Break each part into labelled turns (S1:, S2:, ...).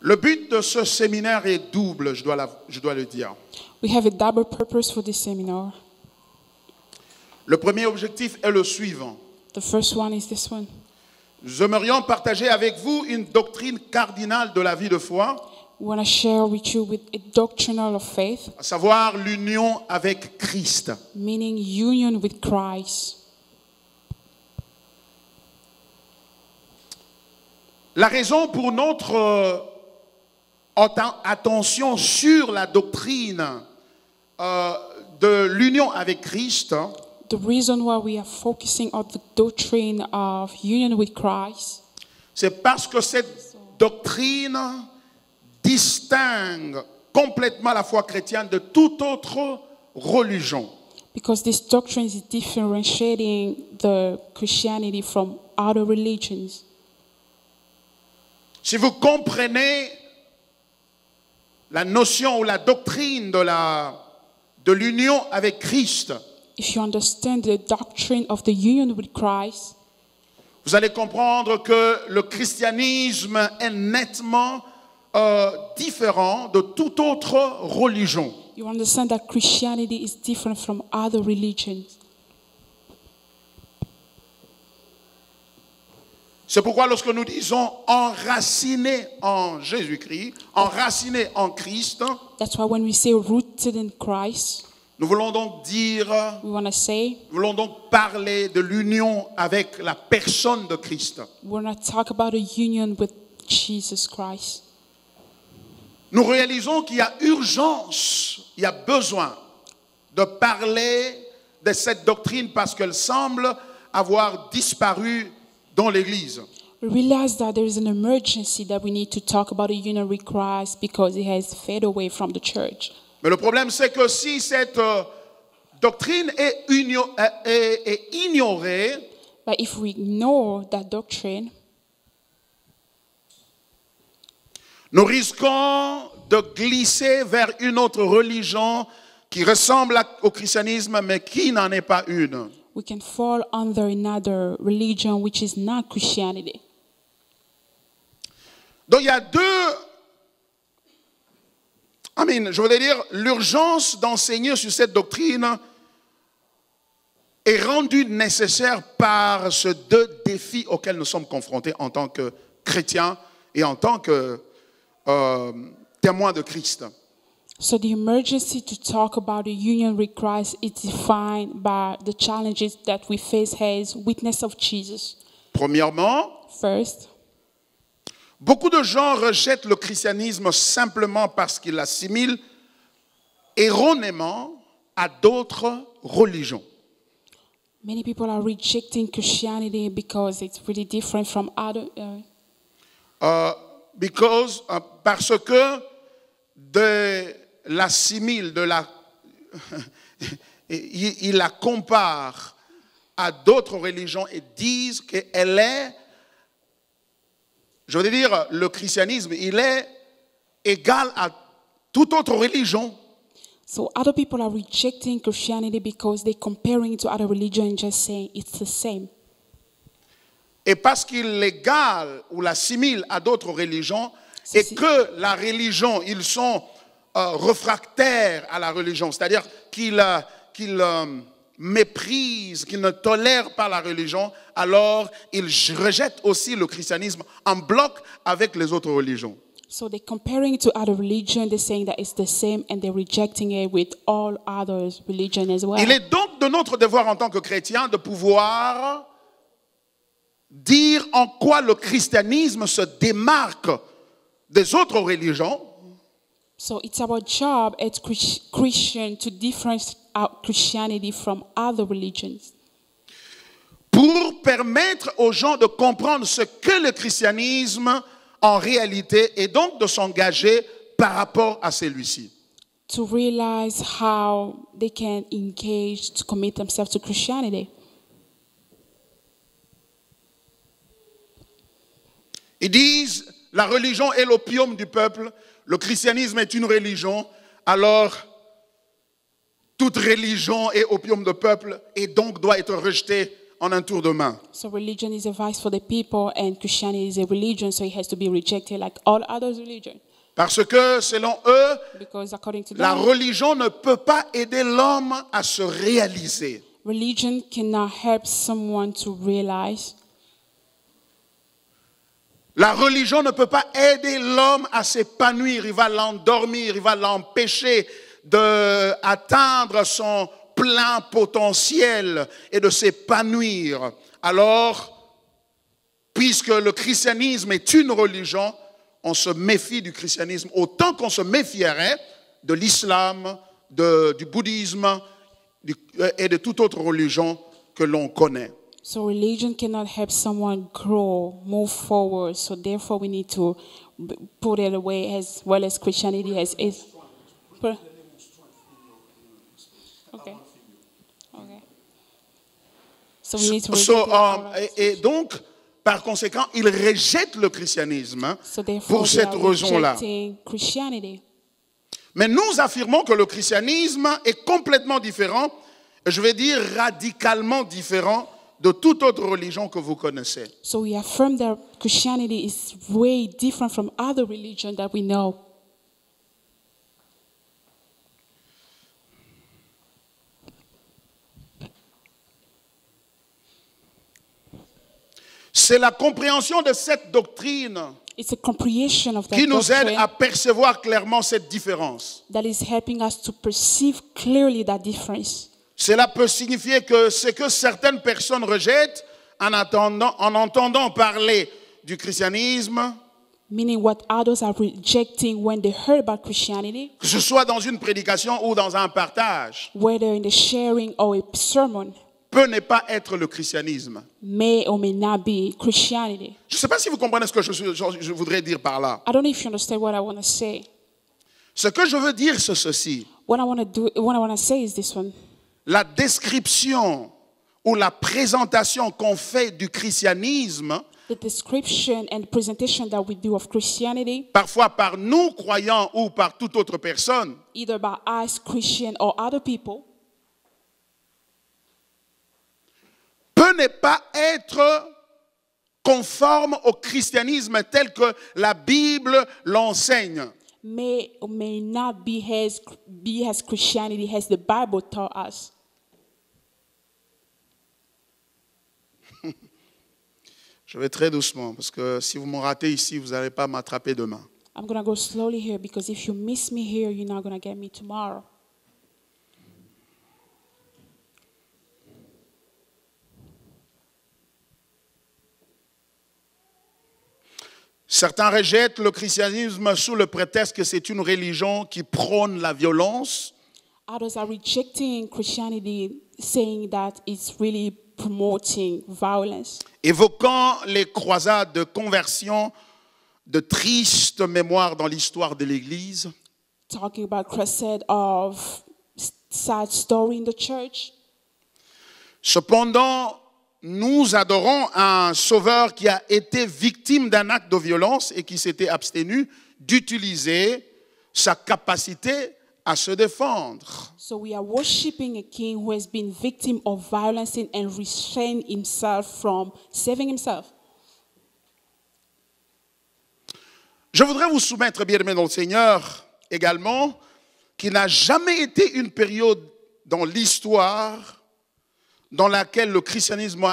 S1: Le but de ce séminaire est double, je dois le dire.
S2: We have a double purpose for this seminar.
S1: Le premier objectif est le suivant.
S2: The first one is this one.
S1: Nous aimerions partager avec vous une doctrine cardinale de la vie de foi,
S2: We want to share with you with a doctrinal of faith,
S1: à savoir l'union avec Christ.
S2: meaning union with Christ.
S1: La raison pour notre attention sur la doctrine de l'union avec Christ,
S2: The reason why we are focusing on the doctrine of union with Christ
S1: c'est parce que cette doctrine distingue complètement la foi chrétienne de toute autre religion.
S2: because this doctrine is differentiating the Christianity from other religions.
S1: Si vous comprenez la notion ou la doctrine de l'union avec Christ,
S2: If you understand the doctrine of the union with Christ,
S1: vous allez comprendre que le christianisme est nettement différent de toute autre religion.
S2: you understand that Christianity is different from other religions.
S1: C'est pourquoi lorsque nous disons enraciné en Jésus-Christ, enraciné en Christ,
S2: That's why when we say rooted in Christ,
S1: nous voulons donc dire,
S2: we want to say,
S1: nous voulons donc parler de l'union avec la personne de Christ.
S2: we want to talk about a union with Jesus Christ.
S1: Nous réalisons qu'il y a urgence, il y a besoin de parler de cette doctrine parce qu'elle semble avoir disparu dans l'Église.
S2: We realize that there is an emergency that we need to talk about a union with Christ because it has faded away from the church.
S1: Mais le problème, c'est que si cette doctrine est ignorée,
S2: But if we ignore that doctrine,
S1: nous risquons de glisser vers une autre religion qui ressemble au christianisme, mais qui n'en est pas une.
S2: we can fall under another religion which is not Christianity.
S1: Donc il y a je voulais dire, l'urgence d'enseigner sur cette doctrine est rendue nécessaire par ces deux défis auxquels nous sommes confrontés en tant que chrétiens et en tant que témoins de Christ.
S2: So the emergency to talk about the union with Christ is defined by the challenges that we face as witness of Jesus.
S1: Premièrement,
S2: First,
S1: beaucoup de gens rejettent le christianisme simplement parce qu'ils l'assimilent erronément à d'autres religions.
S2: many people are rejecting Christianity because it's really different from other.
S1: Parce que l'assimile, il la compare à d'autres religions et disent qu'elle est, je veux dire, le christianisme, il est égal à toute autre religion.
S2: So other people are rejecting Christianity because they're comparing to other religions and just saying it's the same.
S1: Et parce qu'il l'égale ou l'assimile à d'autres religions, et que la religion, ils sont réfractaires à la religion, c'est-à-dire qu'ils méprisent, qu'ils ne tolèrent pas la religion, alors ils rejettent aussi le christianisme en bloc avec les autres religions.
S2: So they're comparing to other religion, they're saying that it's the same and they're rejecting it with all other religion as well.
S1: Il est donc de notre devoir en tant que chrétiens de pouvoir dire en quoi le christianisme se démarque des autres religions.
S2: So it's our job as Christian to differentiate Christianity from other religions.
S1: Pour permettre aux gens de comprendre ce que le christianisme en réalité et donc de s'engager par rapport à celui-ci.
S2: To realize how they can engage to commit themselves to Christianity.
S1: Ils disent la religion est l'opium du peuple, le christianisme est une religion, alors toute religion est opium du peuple et donc doit être rejetée en un tour de main.
S2: So religion is a vice for the people, and Christianity is a religion, so it has to be rejected like all other religions.
S1: Parce que selon eux,
S2: Because according to
S1: la
S2: them,
S1: religion ne peut pas aider l'homme à se réaliser.
S2: religion cannot help someone to realize.
S1: La religion ne peut pas aider l'homme à s'épanouir. Il va l'endormir, il va l'empêcher d'atteindre son plein potentiel et de s'épanouir. Alors, puisque le christianisme est une religion, on se méfie du christianisme autant qu'on se méfierait de l'islam, du bouddhisme et de toute autre religion que l'on connaît.
S2: So religion cannot help someone grow, move forward. So therefore, we need to put it away as well as Christianity has. Okay. Okay. So we need to
S1: Et donc, par conséquent, ils rejettent le christianisme pour cette raison-là. Mais nous affirmons que le christianisme est complètement différent, je vais dire radicalement différent de toute autre religion que vous connaissez.
S2: So we affirm that Christianity is way different from other religions that we know.
S1: C'est la compréhension de cette doctrine
S2: It's a comprehension of that
S1: qui nous aide
S2: doctrine
S1: à percevoir clairement cette différence.
S2: that is helping us to perceive clearly that difference.
S1: Cela peut signifier que ce que certaines personnes rejettent en entendant parler du christianisme,
S2: Meaning what others are rejecting when they heard about Christianity,
S1: que ce soit dans une prédication ou dans un partage,
S2: whether in the sharing or a sermon,
S1: peut ne pas être le christianisme.
S2: may or may not be Christianity.
S1: Je ne sais pas si vous comprenez ce que je voudrais dire par là.
S2: I don't know if you understand what I want to say.
S1: Ce que je veux dire, c'est ceci.
S2: What I want to say is this one.
S1: La description ou la présentation qu'on fait du christianisme,
S2: The description and presentation that we do of Christianity,
S1: parfois par nous croyants ou par toute autre personne,
S2: either by us, Christian, or other people,
S1: peut ne pas être conforme au christianisme tel que la Bible l'enseigne.
S2: may or may not be as Christianity as the Bible taught us.
S1: Je vais très doucement parce que si vous me ratez ici, vous n'allez pas m'attraper demain.
S2: I'm going to go slowly here because if you miss me here, you're not going to get me tomorrow.
S1: Certains rejettent le christianisme sous le prétexte que c'est une religion qui prône la violence.
S2: Others are rejecting Christianity, saying that it's really promoting violence,
S1: Évoquant les croisades de conversion, de tristes mémoires dans l'histoire de l'Église,
S2: talking about crusade of sad story in the church.
S1: cependant, nous adorons un sauveur qui a été victime d'un acte de violence et qui s'était abstenu d'utiliser sa capacité à se défendre.
S2: So we are worshiping a king who has been victim of violence and restrained himself from saving himself.
S1: Je voudrais vous soumettre, bien-aimés dans le Seigneur, également, qu'il n'a jamais été une période dans l'histoire dans laquelle le christianisme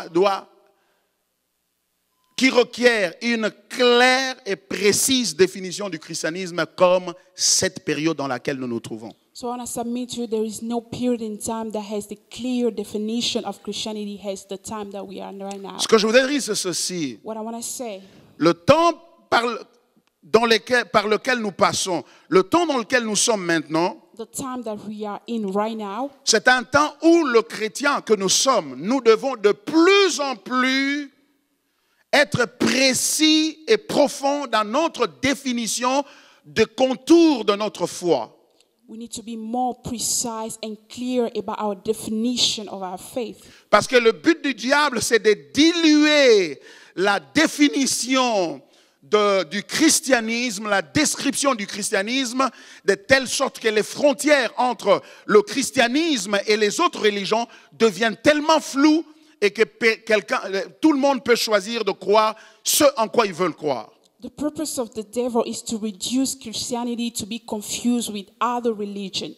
S1: qui requiert une claire et précise définition du christianisme comme cette période dans laquelle nous nous trouvons.
S2: So I want to submit to you, there is no period in time that has the clear definition of Christianity as the time that we are in right now.
S1: Ce que je voudrais dire, c'est ceci.
S2: What I want to say,
S1: Le temps par lequel nous passons, le temps dans lequel nous sommes maintenant,
S2: the time that we are in right now,
S1: c'est un temps où le chrétien que nous sommes, nous devons de plus en plus être précis et profond dans notre définition des contours de notre foi.
S2: we need to be more precise and clear about our definition of our faith.
S1: Parce que le but du diable, c'est de diluer la définition du christianisme, la description du christianisme, de telle sorte que les frontières entre le christianisme et les autres religions deviennent tellement floues et que tout le monde peut choisir de croire ce en quoi ils veulent croire.
S2: The purpose of the devil is to reduce Christianity to be confused with other religion.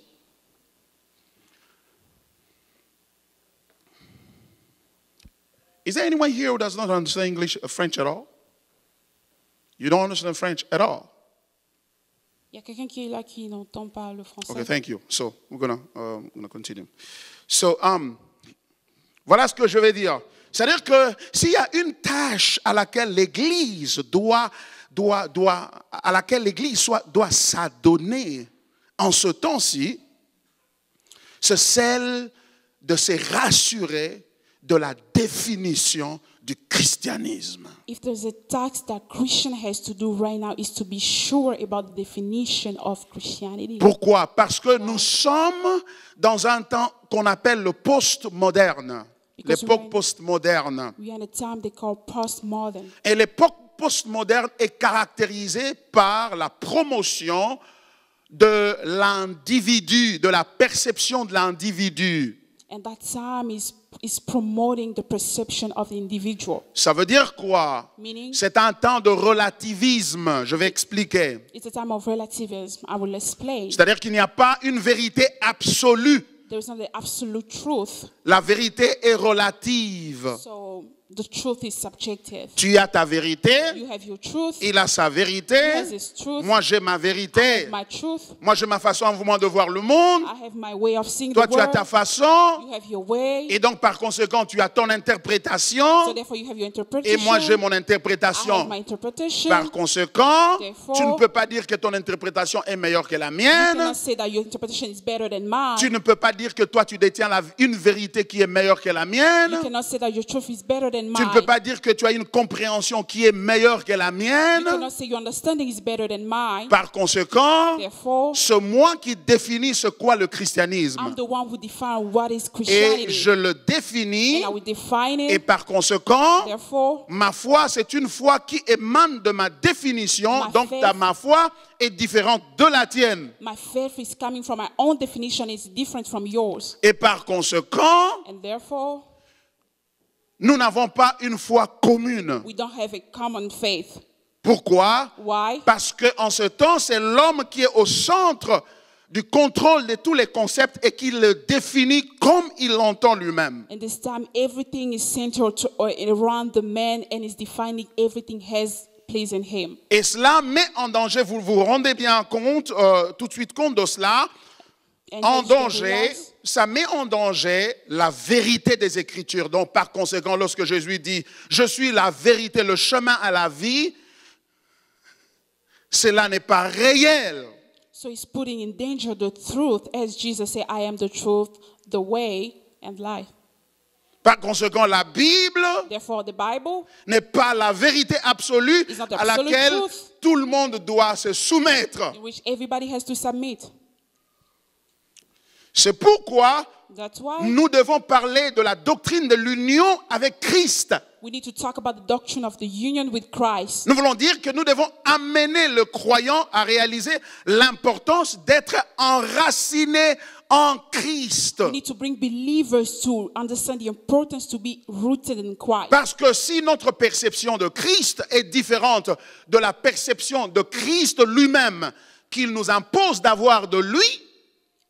S1: Is there anyone here who does not understand English, French at all? You don't understand French at all?
S2: Il y a quelqu'un qui est là qui n'entend pas le français.
S1: Okay, thank you. So we're gonna continue. So voilà ce que je vais dire. C'est-à-dire que s'il y a une tâche à laquelle l'Église doit s'adonner en ce temps-ci, c'est celle de se rassurer de la définition du christianisme.
S2: If there's a task that Christian has to do right now is to be sure about the definition of Christianity.
S1: Pourquoi? Parce que nous sommes dans un temps qu'on appelle le post-moderne, l'époque post-moderne.
S2: We are in a time they call postmodern.
S1: Et l'époque post-moderne est caractérisée par la promotion de l'individu, de la perception de l'individu.
S2: And that time is promoting the perception of the individual.
S1: Ça veut dire quoi?
S2: Meaning,
S1: C'est un temps de relativisme, je vais expliquer.
S2: it's a time of relativism. I will explain.
S1: C'est-à-dire qu'il n'y a pas une vérité absolue.
S2: There is not the absolute truth.
S1: La vérité est relative.
S2: So the truth is subjective.
S1: Tu as ta vérité,
S2: You have your truth.
S1: il a sa vérité,
S2: He has his truth.
S1: moi j'ai ma
S2: I
S1: vérité,
S2: have my truth.
S1: moi j'ai ma façon de voir le monde,
S2: I have my way of seeing
S1: toi
S2: the
S1: tu as
S2: world.
S1: ta façon,
S2: You have your way.
S1: et donc par conséquent tu as ton
S2: So
S1: interprétation,
S2: therefore you have your
S1: et
S2: interpretation.
S1: moi j'ai mon
S2: I have
S1: interprétation.
S2: my interpretation.
S1: Par conséquent,
S2: Therefore,
S1: tu ne peux pas dire que ton interprétation est meilleure que la
S2: You
S1: mienne,
S2: cannot say that your interpretation is better than mine.
S1: tu ne peux pas dire que toi tu détiens une vérité qui est meilleure que la mienne,
S2: You cannot say that your truth is better than
S1: tu ne
S2: mine.
S1: peux pas dire que tu as une compréhension qui est meilleure que la
S2: You
S1: mienne.
S2: cannot say your understanding is better than mine.
S1: Par conséquent,
S2: Therefore,
S1: c'est moi qui définis ce qu'est le christianisme.
S2: I'm the one who define what is
S1: Et
S2: Christianity.
S1: je le définis,
S2: And I will define
S1: et
S2: it.
S1: par conséquent,
S2: Therefore,
S1: ma foi, c'est une foi qui émane de ma définition,
S2: Ma
S1: donc
S2: faith-
S1: ma foi est différente de la tienne.
S2: my faith is coming from my own definition. It's different from yours.
S1: Et par conséquent,
S2: And therefore,
S1: nous n'avons pas une foi commune.
S2: we don't have a common faith.
S1: Pourquoi?
S2: Why?
S1: Parce qu'en ce temps, c'est l'homme qui est au centre du contrôle de tous les concepts et qui le définit comme il l'entend lui-même.
S2: In this time, everything is centered around the man and is defining everything has pleasing him.
S1: Et cela met en danger, vous vous rendez bien compte, tout de suite compte de cela,
S2: And
S1: en
S2: you should
S1: danger,
S2: realize
S1: ça met en danger la vérité des Écritures. Donc par conséquent, lorsque Jésus dit « Je suis la vérité, le chemin à la vie », cela n'est pas réel.
S2: So he's putting in danger the truth, as Jesus said, I am the truth, the way, and life.
S1: Par conséquent, la Bible
S2: Therefore, the Bible
S1: n'est pas la vérité absolue
S2: It's not the
S1: à
S2: absolute
S1: laquelle
S2: truth.
S1: tout le monde doit se soumettre.
S2: in which everybody has to submit.
S1: C'est pourquoi
S2: That's why
S1: nous devons parler de la doctrine de l'union avec Christ.
S2: we need to talk about the doctrine of the union with Christ.
S1: Nous voulons dire que nous devons amener le croyant à réaliser l'importance d'être enraciné en Christ.
S2: We need to bring believers to understand the importance to be rooted in Christ.
S1: Parce que si notre perception de Christ est différente de la perception de Christ lui-même qu'il nous impose d'avoir de lui,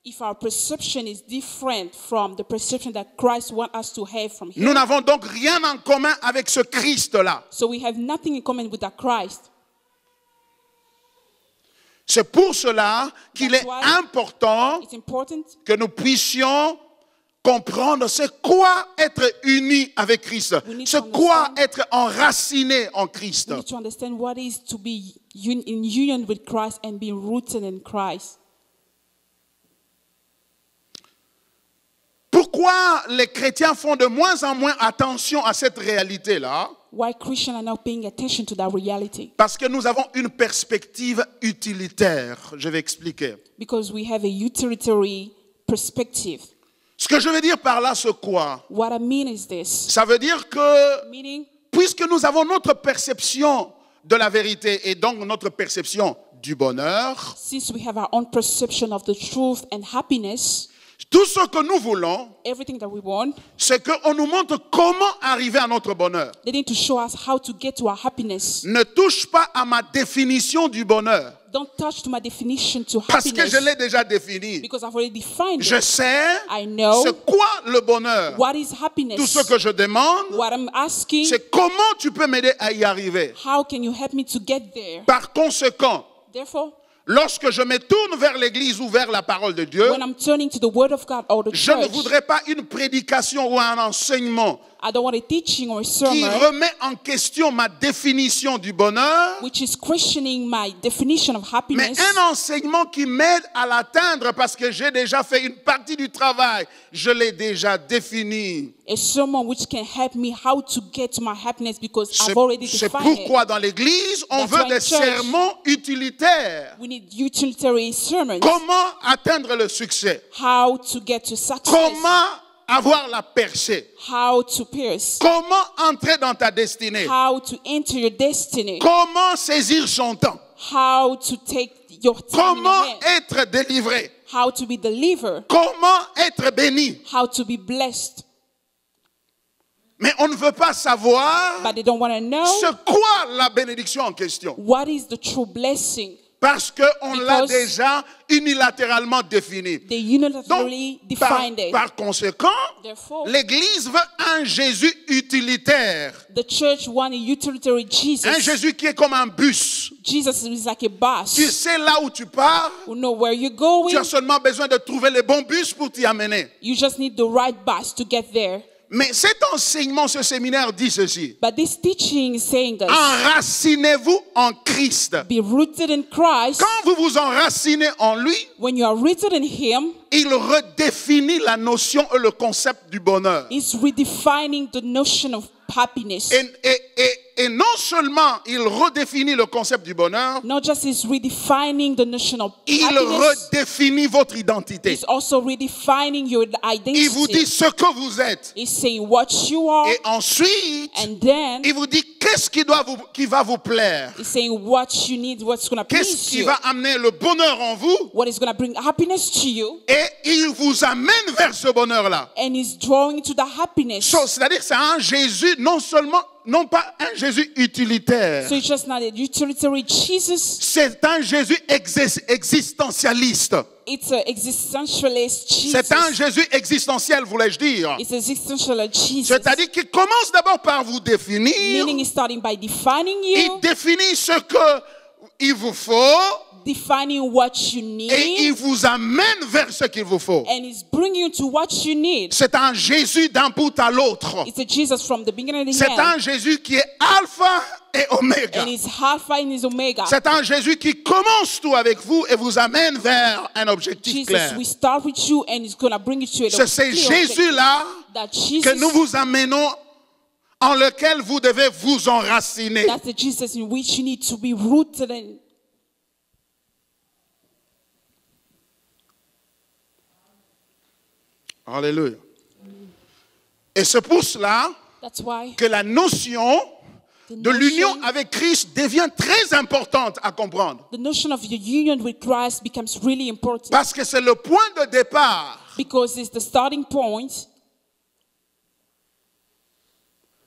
S2: If our perception is different from the perception that Christ wants us to have from Him,
S1: nous n'avons donc rien en commun avec ce Christ-là.
S2: so we have nothing in common with that Christ.
S1: C'est pour cela qu'il
S2: That's
S1: est
S2: why
S1: important
S2: It's important
S1: que nous puissions comprendre c'est quoi être uni avec Christ,
S2: We need
S1: c'est
S2: to
S1: quoi
S2: understand.
S1: être enraciné en Christ.
S2: we need to understand what is to be in union with Christ and be rooted in Christ.
S1: Pourquoi les chrétiens font de moins en moins attention à cette réalité-là?
S2: Why Christians are not paying attention to that reality?
S1: Parce que nous avons une perspective utilitaire. Je vais expliquer.
S2: Because we have a utilitarian perspective.
S1: Ce que je veux dire par là, c'est quoi?
S2: What I mean is this.
S1: Ça veut dire que
S2: Meaning,
S1: puisque nous avons notre perception de la vérité et donc notre perception du bonheur,
S2: since we have our own perception of the truth and happiness,
S1: Tout ce que nous voulons,
S2: everything that we want,
S1: c'est qu'on nous montre comment arriver à notre bonheur.
S2: they need to show us how to get to our happiness.
S1: Ne touche pas à ma définition du bonheur.
S2: Don't touch to my definition to
S1: Parce que
S2: happiness.
S1: je l'ai déjà défini.
S2: Because I've already defined
S1: Je
S2: it.
S1: sais
S2: I know
S1: c'est quoi le bonheur.
S2: what is happiness.
S1: Tout ce que je demande,
S2: What I'm asking,
S1: c'est comment tu peux m'aider à y arriver.
S2: how can you help me to get there?
S1: Par conséquent,
S2: Therefore,
S1: lorsque je me tourne vers l'église ou vers la parole de Dieu,
S2: when I'm turning to the Word of God or the
S1: je ne
S2: church,
S1: voudrais pas une prédication ou un enseignement
S2: I don't want a teaching or a
S1: qui
S2: sermon
S1: remet en question ma définition du bonheur,
S2: which is questioning my definition of
S1: mais
S2: happiness,
S1: un enseignement qui m'aide à l'atteindre parce que j'ai déjà fait une partie du travail, je l'ai déjà défini.
S2: a sermon which can help me how to get to my happiness because
S1: C'est
S2: I've already
S1: c'est
S2: defined
S1: pourquoi
S2: it.
S1: dans l'église, on
S2: That's
S1: veut
S2: why
S1: des
S2: in church,
S1: sermons utilitaires.
S2: We need utilitarian sermons.
S1: Comment atteindre le succès?
S2: How to get to success.
S1: Comment avoir la percée?
S2: How to pierce.
S1: Comment entrer dans ta destinée?
S2: How to enter your destiny.
S1: Comment saisir son temps?
S2: How to take your time in your
S1: Comment
S2: hand.
S1: être délivré?
S2: How to be delivered.
S1: Comment être béni?
S2: How to be blessed.
S1: Mais on ne veut pas savoir
S2: But they don't want to know
S1: c'est quoi la bénédiction en question.
S2: what is the true blessing.
S1: Parce qu'on l'a
S2: Because
S1: déjà unilatéralement défini.
S2: They unilaterally
S1: Donc, par,
S2: defined it.
S1: par conséquent,
S2: Therefore,
S1: l'Église veut un Jésus utilitaire.
S2: the church want a utilitarian Jesus.
S1: Un Jésus qui est comme un bus.
S2: Jesus is like a bus.
S1: Tu sais là où tu pars,
S2: You know where you're going.
S1: tu as seulement besoin de trouver les bons bus pour t'y amener.
S2: You just need the right bus to get there.
S1: Mais cet enseignement, ce séminaire dit ceci.
S2: But this teaching is saying this.
S1: Enracinez-vous en Christ.
S2: Be rooted in Christ.
S1: Quand vous vous enracinez en lui,
S2: When you are rooted in Him,
S1: il redéfinit la notion et le concept du bonheur.
S2: He's redefining the notion of happiness.
S1: Et non seulement il redéfinit le concept du bonheur,
S2: Not just is redefining the notion of
S1: il
S2: happiness,
S1: redéfinit votre identité.
S2: He's also redefining your
S1: Il vous dit
S2: identity.
S1: ce que vous êtes.
S2: He's saying what you are,
S1: Et ensuite,
S2: and then
S1: il vous dit qu'est-ce qui va vous plaire.
S2: He's saying what you need, what's going to
S1: Qu'est-ce
S2: please
S1: qui
S2: you,
S1: va amener le bonheur en vous.
S2: what is going to bring happiness to you,
S1: Et il vous amène vers ce bonheur-là.
S2: and He's drawing to the happiness.
S1: C'est-à-dire que c'est un Jésus, non pas un Jésus utilitaire.
S2: So it's just not a utilitarian Jesus,
S1: C'est un Jésus existentialiste.
S2: it's an existentialist Jesus.
S1: C'est un Jésus existentiel, voulais-je dire.
S2: It's existential Jesus.
S1: C'est-à-dire qu'il commence d'abord par vous définir.
S2: Meaning is starting by defining
S1: Il
S2: you,
S1: définit ce qu'il vous faut
S2: defining what you
S1: et il
S2: need,
S1: vous amène vers ce qu'il vous faut.
S2: and He's bringing you to what you need.
S1: C'est un Jésus d'un bout à l'autre.
S2: It's a Jesus from the beginning to the
S1: C'est
S2: end.
S1: un Jésus qui est alpha et oméga.
S2: And He's Alpha and He's Omega.
S1: C'est un Jésus qui commence tout avec vous et vous amène vers un objectif
S2: Jesus,
S1: clair.
S2: we start with you and He's going to bring you to a
S1: C'est ces Jésus-là
S2: that
S1: que
S2: Jesus,
S1: nous vous amenons, en lequel vous devez vous enraciner.
S2: that's the Jesus in which you need to be rooted in.
S1: Alléluia. Et c'est pour cela
S2: That's why
S1: que la notion de l'union avec Christ devient très importante à comprendre.
S2: the notion of your union with Christ becomes really important
S1: Parce que c'est le point de départ
S2: because it's the starting point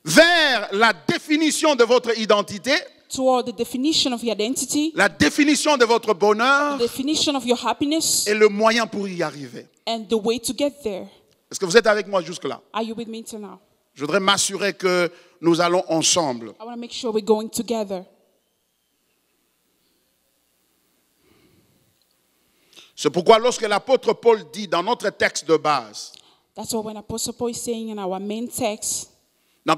S1: vers la définition de votre identité,
S2: toward the definition of your identity,
S1: la définition de votre
S2: the
S1: bonheur
S2: definition of your happiness,
S1: et le moyen pour y arriver.
S2: and the way to get there.
S1: Est-ce que vous êtes avec moi jusque-là?
S2: Are you with me till now?
S1: Je voudrais m'assurer que nous allons ensemble.
S2: I want to make sure we're going together.
S1: C'est pourquoi lorsque l'apôtre Paul dit dans notre texte de base,
S2: That's why when Apostle Paul is saying in our main text,
S1: dans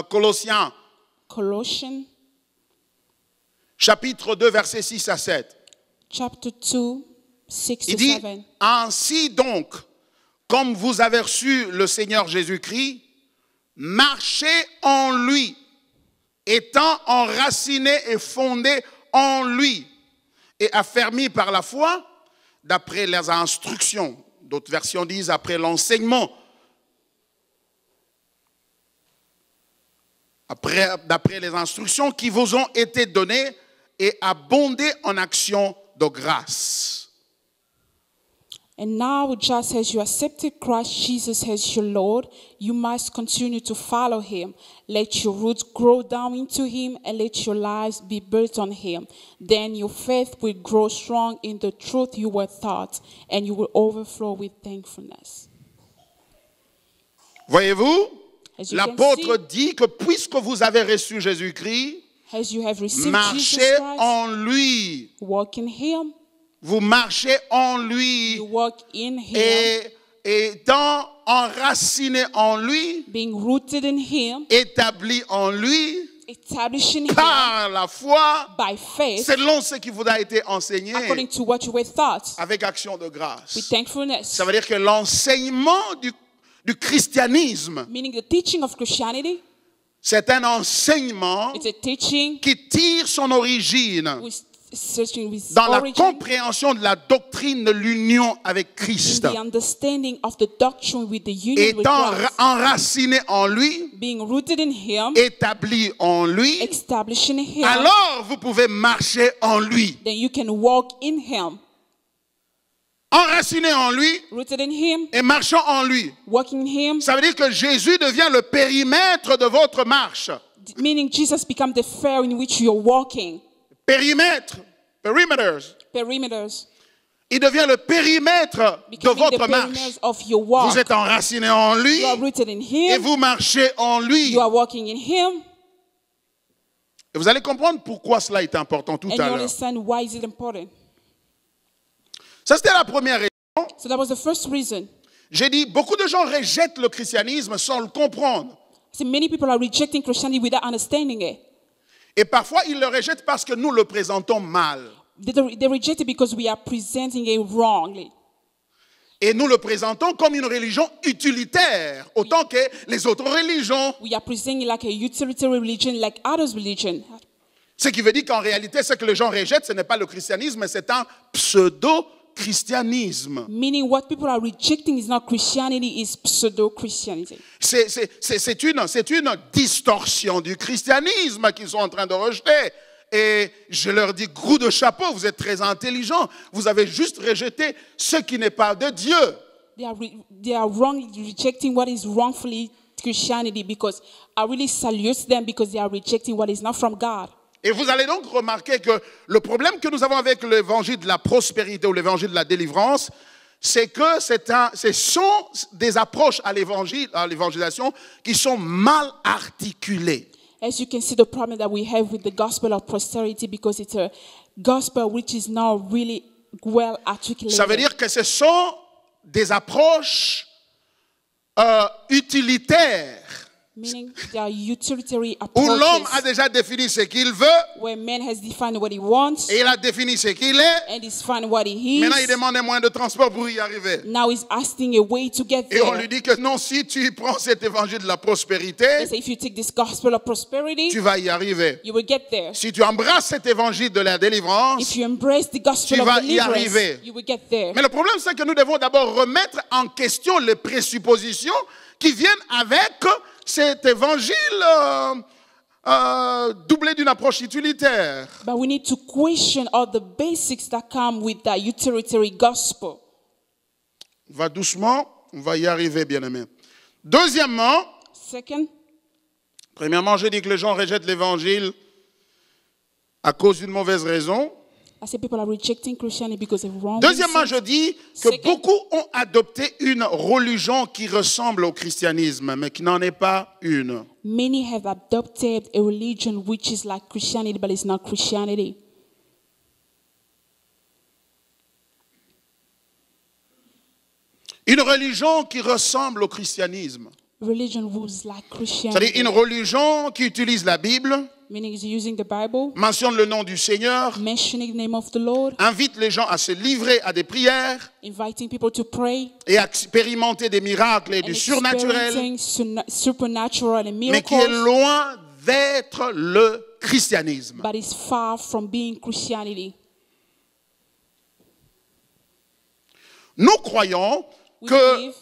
S1: Colossiens
S2: Colossians
S1: chapitre 2 versets 6 à 7,
S2: chapter 2, 6
S1: il
S2: to
S1: dit,
S2: 7.
S1: ainsi donc, comme vous avez reçu le Seigneur Jésus-Christ, marchez en lui, étant enracinés et fondés en lui, et affermis par la foi, d'après les instructions. D'autres versions disent après l'enseignement. D'après les instructions qui vous ont été données et abondées en actions de grâce.
S2: And now, just as you accepted Christ Jesus as your Lord, you must continue to follow him. Let your roots grow down into him and let your lives be built on him. Then your faith will grow strong in the truth you were taught, and you will overflow with thankfulness.
S1: Voyez-vous,
S2: As you
S1: l'apôtre
S2: can
S1: dit que puisque vous avez reçu Jésus-Christ,
S2: As you have received Jesus
S1: marchez
S2: Christ,
S1: en lui.
S2: walk in him,
S1: Vous marchez en lui
S2: you walk in him,
S1: et étant enraciné en lui,
S2: being rooted in him,
S1: établi en lui,
S2: establishing him
S1: car la foi,
S2: by faith,
S1: selon ce qui vous a été enseigné,
S2: according to what you were taught,
S1: avec action de
S2: with
S1: grâce.
S2: thankfulness.
S1: Ça veut dire que l'enseignement du christianisme,
S2: Meaning the teaching of Christianity,
S1: c'est un enseignement
S2: it's a teaching
S1: qui tire son origine
S2: with searching with
S1: dans la
S2: origin
S1: compréhension de la doctrine de l'union avec
S2: in
S1: Christ.
S2: the understanding of the doctrine with the union with
S1: Étant
S2: Christ,
S1: enraciné en lui,
S2: being rooted in him,
S1: établi en lui,
S2: establishing him,
S1: alors vous pouvez marcher en lui.
S2: then you can walk in him,
S1: Enraciné en lui
S2: rooted in him,
S1: et marchant en lui.
S2: walking in him,
S1: Ça veut dire que Jésus devient le périmètre de votre marche.
S2: meaning Jesus becomes the sphere in which you're walking.
S1: Périmètre, perimeters.
S2: Perimeters,
S1: Il devient le périmètre de
S2: becoming the
S1: votre marche.
S2: perimeters of your walk.
S1: Vous êtes enraciné en lui
S2: You are rooted in
S1: et
S2: him,
S1: vous marchez en lui.
S2: you are walking in him,
S1: Et vous allez comprendre pourquoi cela est important tout
S2: and
S1: à
S2: you
S1: l'heure.
S2: understand why is it important.
S1: Ça, c'était la première raison.
S2: So that was the first reason.
S1: J'ai dit, beaucoup de gens rejettent le christianisme sans le comprendre.
S2: So many people are rejecting Christianity without understanding it.
S1: Et parfois, ils le rejettent parce que nous le présentons mal.
S2: They reject it because we are presenting it wrongly.
S1: Et nous le présentons comme une religion utilitaire, autant que les autres religions.
S2: We are presenting it like a utilitarian religion, like others' religion.
S1: Ce qui veut dire qu'en réalité, ce que les gens rejettent, ce n'est pas le christianisme, mais c'est un pseudo-christianisme.
S2: Meaning what people are rejecting is not Christianity, is pseudo-Christianity.
S1: C'est une distorsion du christianisme qu'ils sont en train de rejeter. Et je leur dis, gros de chapeau, vous êtes très intelligents. Vous avez juste rejeté ce qui n'est pas de Dieu.
S2: They are wrongly rejecting what is wrongfully Christianity, because I really salute them because they are rejecting what is not from God.
S1: Et vous allez donc remarquer que le problème que nous avons avec l'évangile de la prospérité ou l'évangile de la délivrance, c'est que ce sont des approches à l'évangélisation qui sont mal articulées.
S2: As you can see, the problem that we have with the gospel of prosperity, because it's a gospel which is not really well articulated.
S1: Ça veut dire que ce sont des approches utilitaires
S2: Meaning they are utilitarian
S1: où l'homme a
S2: approaches
S1: déjà défini ce qu'il veut
S2: where man has defined what he wants
S1: et il a défini ce qu'il est.
S2: and he's defined what he
S1: Maintenant, il
S2: is.
S1: demande un moyen de transport pour y arriver.
S2: Now he's asking a way to get
S1: Et on lui
S2: there.
S1: dit que non, si tu prends cet évangile de la prospérité,
S2: They say if you take this gospel of prosperity,
S1: tu vas y arriver.
S2: you will get there.
S1: Si tu embrasses cet évangile de la délivrance,
S2: If you embrace the gospel
S1: tu
S2: of
S1: vas y
S2: deliverance,
S1: arriver.
S2: you will get there.
S1: mais le problème, c'est que nous devons d'abord remettre en question les présuppositions qui viennent avec cet évangile doublé d'une approche utilitaire.
S2: But we need to question all the basics that come with that utilitarian gospel.
S1: On va doucement, on va y arriver, bien-aimés. Deuxièmement,
S2: Second,
S1: premièrement, je dis que les gens rejettent l'évangile à cause d'une mauvaise raison.
S2: I say people are rejecting Christianity because of wrong
S1: Deuxièmement,
S2: reasons.
S1: je dis que
S2: Second.
S1: beaucoup ont adopté une religion qui ressemble au christianisme, mais qui n'en est pas une.
S2: Many have adopted a religion which is like Christianity, but it's not Christianity.
S1: Une religion qui ressemble au christianisme.
S2: Religion who's like
S1: C'est-à-dire
S2: Christianity,
S1: une religion qui utilise la Bible,
S2: meaning is using the Bible,
S1: mentionne le nom du Seigneur,
S2: mentioning the name of the Lord,
S1: invite les gens à se livrer à des prières
S2: inviting people to pray,
S1: et à expérimenter des miracles et
S2: and
S1: du surnaturel,
S2: experiencing supernatural and
S1: mais qui est
S2: miracles,
S1: loin d'être le christianisme.
S2: but is far from being Christianity.
S1: Nous croyons
S2: We
S1: que
S2: believe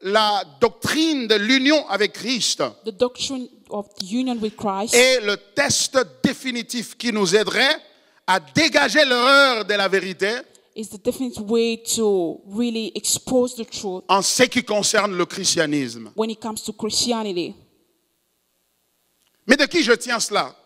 S1: la doctrine de l'union avec Christ
S2: the doctrine of the union with Christ
S1: est le test définitif qui nous aiderait à dégager l'erreur de la vérité
S2: It's the different way to really expose the truth
S1: en ce qui concerne le christianisme.
S2: when it comes to Christianity.
S1: Mais de qui je tiens cela?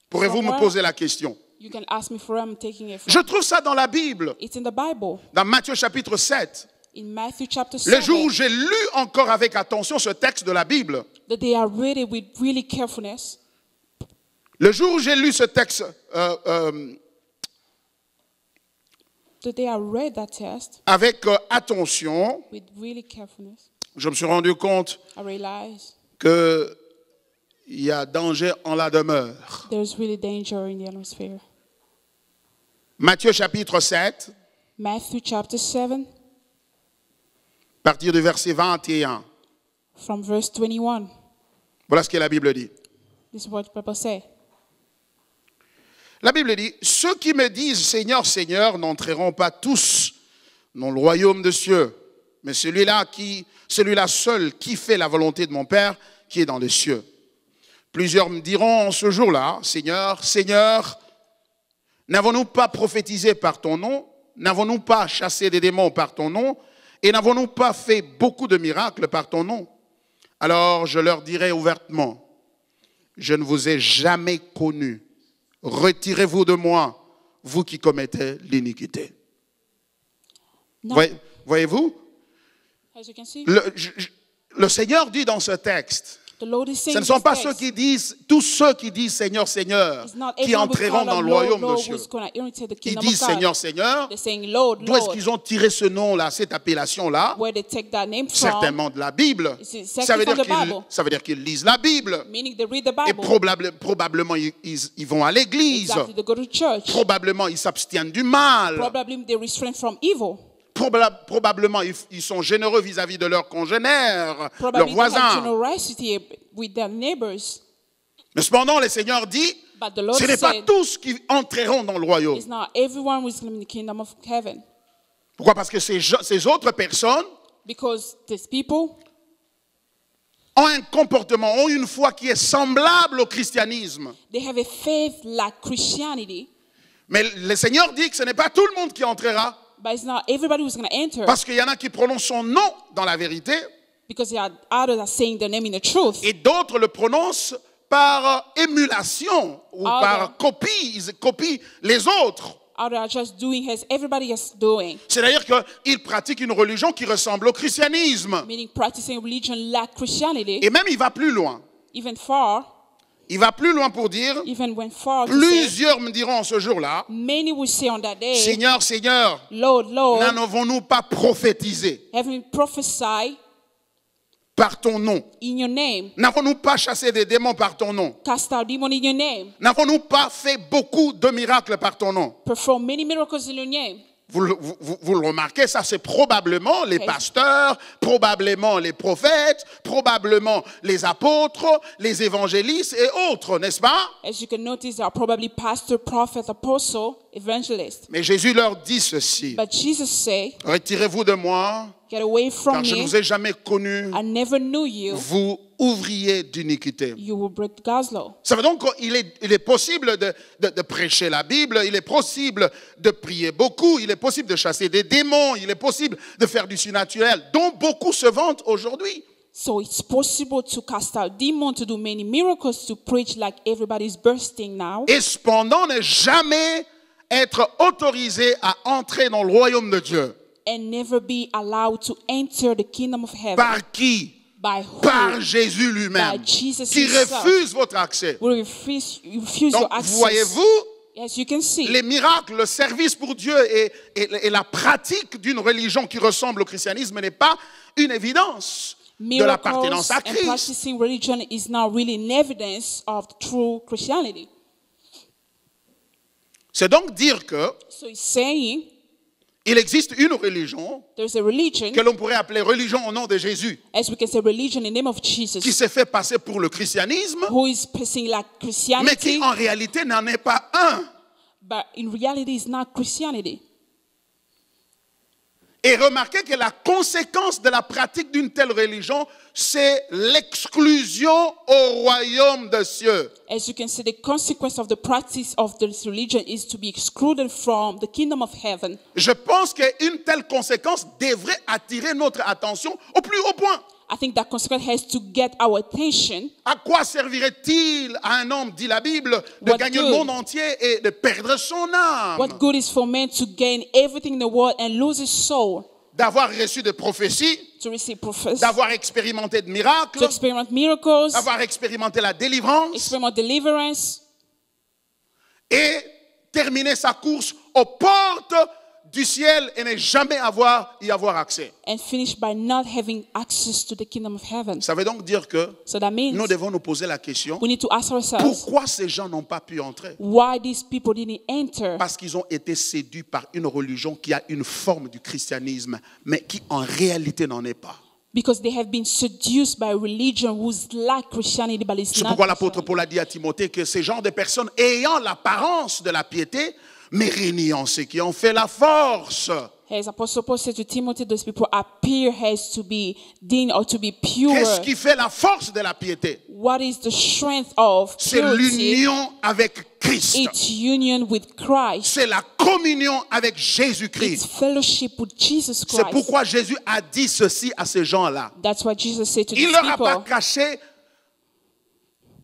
S1: Pourrez-vous me poser la question?
S2: You can ask me for where I'm taking it from.
S1: Je trouve ça dans la Bible,
S2: It's in the Bible.
S1: dans Matthieu chapitre 7.
S2: In Matthew chapter
S1: Le jour où
S2: 7,
S1: j'ai lu encore avec attention ce texte de la Bible,
S2: that they are read it with really carefulness.
S1: le jour où j'ai lu ce texte,
S2: That they are read that text
S1: avec attention,
S2: with really carefulness.
S1: je me suis rendu compte
S2: I realize
S1: qu'il y a danger en la demeure.
S2: there's really danger in the atmosphere.
S1: Matthieu chapitre 7,
S2: Matthew chapter 7,
S1: à partir du verset 21.
S2: from verse 21.
S1: Voilà ce que la Bible dit.
S2: This is what the Bible says.
S1: La Bible dit, ceux qui me disent Seigneur, Seigneur n'entreront pas tous dans le royaume des cieux, mais celui-là seul qui fait la volonté de mon Père qui est dans les cieux. Plusieurs me diront en ce jour-là, Seigneur, Seigneur, n'avons-nous pas prophétisé par ton nom? N'avons-nous pas chassé des démons par ton nom? Et n'avons-nous pas fait beaucoup de miracles par ton nom? Alors je leur dirai ouvertement, je ne vous ai jamais connus. Retirez-vous de moi, vous qui commettez l'iniquité.
S2: Now,
S1: Voyez-vous,
S2: as you can see,
S1: le Seigneur dit dans ce texte,
S2: the Lord is saying
S1: ce ne sont
S2: this
S1: pas
S2: text,
S1: tous ceux qui disent Seigneur, Seigneur,
S2: it's not
S1: qui
S2: everyone who
S1: entreront
S2: call
S1: dans
S2: out,
S1: le
S2: Lord,
S1: royaume
S2: Lord,
S1: de Dieu.
S2: who's gonna enter the
S1: Qui
S2: kingdom
S1: disent
S2: of God.
S1: Seigneur, Seigneur,
S2: They're saying, Lord,
S1: d'où est-ce
S2: Lord.
S1: qu'ils ont tiré ce nom-là, cette appellation-là?
S2: Where they take that name from,
S1: Certainement de la Bible.
S2: It's exactly
S1: Ça veut
S2: from
S1: dire
S2: the Bible.
S1: ça veut dire qu'ils lisent la Bible.
S2: meaning they read the
S1: Et
S2: Bible.
S1: probablement ils vont à l'église.
S2: Exactly, they go to church.
S1: Probablement ils s'abstiennent du mal.
S2: Probably they restrain from evil.
S1: Probablement ils sont généreux vis-à-vis de leurs congénères, leurs
S2: Probably they have
S1: voisins.
S2: generosity with their neighbors.
S1: Mais cependant, le Seigneur dit,
S2: But the Lord
S1: ce n'est pas
S2: said,
S1: tous qui entreront dans le royaume.
S2: it's not everyone who is in the kingdom of heaven.
S1: Pourquoi? Parce que ces autres personnes
S2: Because these people
S1: ont un comportement, ont une foi qui est semblable au christianisme.
S2: they have a faith like Christianity,
S1: Mais le Seigneur dit que ce n'est pas tout le monde qui entrera.
S2: but it's not everybody who's going to enter.
S1: Parce qu'il y en a qui prononcent son nom dans la vérité
S2: Because there are others that are saying the name in the truth.
S1: et d'autres le prononcent par émulation ou par copie. Ils copient les autres.
S2: Others are just doing as everybody is doing,
S1: C'est-à-dire qu'ils pratiquent une religion qui ressemble au christianisme.
S2: meaning practicing religion like Christianity,
S1: Et même il va plus loin.
S2: even far,
S1: Il va plus loin pour dire,
S2: even went far to say,
S1: plusieurs me diront ce jour-là,
S2: many will say on that day,
S1: Seigneur, Seigneur,
S2: Lord, Lord,
S1: n'avons-nous pas prophétisé
S2: having prophesied
S1: par ton nom?
S2: in your name,
S1: N'avons-nous pas chassé des démons par ton nom?
S2: cast out demons in your name,
S1: N'avons-nous pas fait beaucoup de miracles par ton nom?
S2: perform many miracles in your name?
S1: Vous le remarquez, ça c'est probablement les pasteurs, probablement les prophètes, probablement les apôtres, les évangélistes et autres, n'est-ce pas?
S2: As you can notice, there are probably pastor, prophet, apostle, evangelist.
S1: Mais Jésus leur dit ceci,
S2: But Jesus said,
S1: retirez-vous de moi,
S2: get away from
S1: car je ne
S2: me.
S1: vous ai jamais connu,
S2: I never knew you.
S1: vous ouvriers d'iniquité.
S2: You will break God's law.
S1: Ça veut donc qu'il est possible de prêcher la Bible, il est possible de prier beaucoup, il est possible de chasser des démons, il est possible de faire du surnaturel, dont beaucoup se vantent aujourd'hui.
S2: So it's possible to cast out demons, to do many miracles, to preach like everybody's bursting now.
S1: Et cependant ne jamais être autorisé à entrer dans le royaume de Dieu.
S2: And never be allowed to enter the kingdom of heaven.
S1: Par qui?
S2: By who?
S1: Par Jésus lui-même,
S2: By Jesus
S1: qui
S2: himself.
S1: refuse votre accès.
S2: Will refuse
S1: Donc,
S2: your access.
S1: voyez-vous,
S2: As you can see,
S1: les miracles, le service pour Dieu et la pratique d'une religion qui ressemble au christianisme n'est pas une évidence de l'appartenance
S2: miracles
S1: à
S2: and
S1: Christ.
S2: practicing religion is not really an evidence of true Christianity.
S1: C'est donc dire que
S2: So he's saying
S1: il existe une religion
S2: there's a religion,
S1: que l'on pourrait appeler religion au nom de Jésus,
S2: as we can say religion in the name of
S1: qui
S2: Jesus,
S1: s'est fait passer pour le christianisme,
S2: who is pressing like
S1: mais
S2: Christianity,
S1: qui en réalité n'en est pas un.
S2: but in reality is not Christianity.
S1: Et remarquez que la conséquence de la pratique d'une telle religion, c'est l'exclusion au royaume des cieux.
S2: As you can see, the consequence of the practice of this religion is to be excluded from the kingdom of heaven.
S1: Je pense qu'une telle conséquence devrait attirer notre attention au plus haut point.
S2: I think that consequence has to get our attention.
S1: À quoi servirait-il à un homme, dit la Bible, de
S2: What
S1: gagner
S2: good?
S1: le monde entier et de perdre son âme?
S2: What good is for man to gain everything in the world and lose his soul?
S1: D'avoir reçu des prophéties,
S2: To receive prophecy,
S1: d'avoir expérimenté de miracles,
S2: to experiment miracles,
S1: d'avoir expérimenté la délivrance
S2: experiment deliverance,
S1: et terminer sa course aux portes du ciel et ne jamais y avoir accès.
S2: and finish by not having access to the kingdom of heaven.
S1: Ça veut donc dire que
S2: So that means
S1: nous devons nous poser la question,
S2: we need to ask ourselves
S1: pourquoi ces gens n'ont pas pu entrer?
S2: why these people didn't enter.
S1: Parce qu'ils ont été séduits par une religion qui a une forme du christianisme, mais qui en réalité n'en est pas.
S2: Because they have been seduced by a religion who's like Christianity, but it's
S1: C'est
S2: not
S1: pourquoi l'apôtre
S2: Christianity.
S1: Paul a dit à Timothée que ces genres de personnes ayant l'apparence de la piété, mais régnant ce qui en fait la force.
S2: As Apostle Paul said to Timothy, those people appear as to be deemed or to be pure.
S1: Qu'est-ce qui fait la force de la piété?
S2: What is the strength of
S1: C'est
S2: purity?
S1: l'union avec Christ.
S2: It's union with Christ.
S1: C'est la communion avec
S2: It's
S1: Jésus-Christ.
S2: fellowship with Jesus
S1: C'est
S2: Christ.
S1: pourquoi Jésus a dit ceci à ces gens-là.
S2: That's what Jesus said to
S1: Il
S2: these
S1: ne leur a pas
S2: people.
S1: caché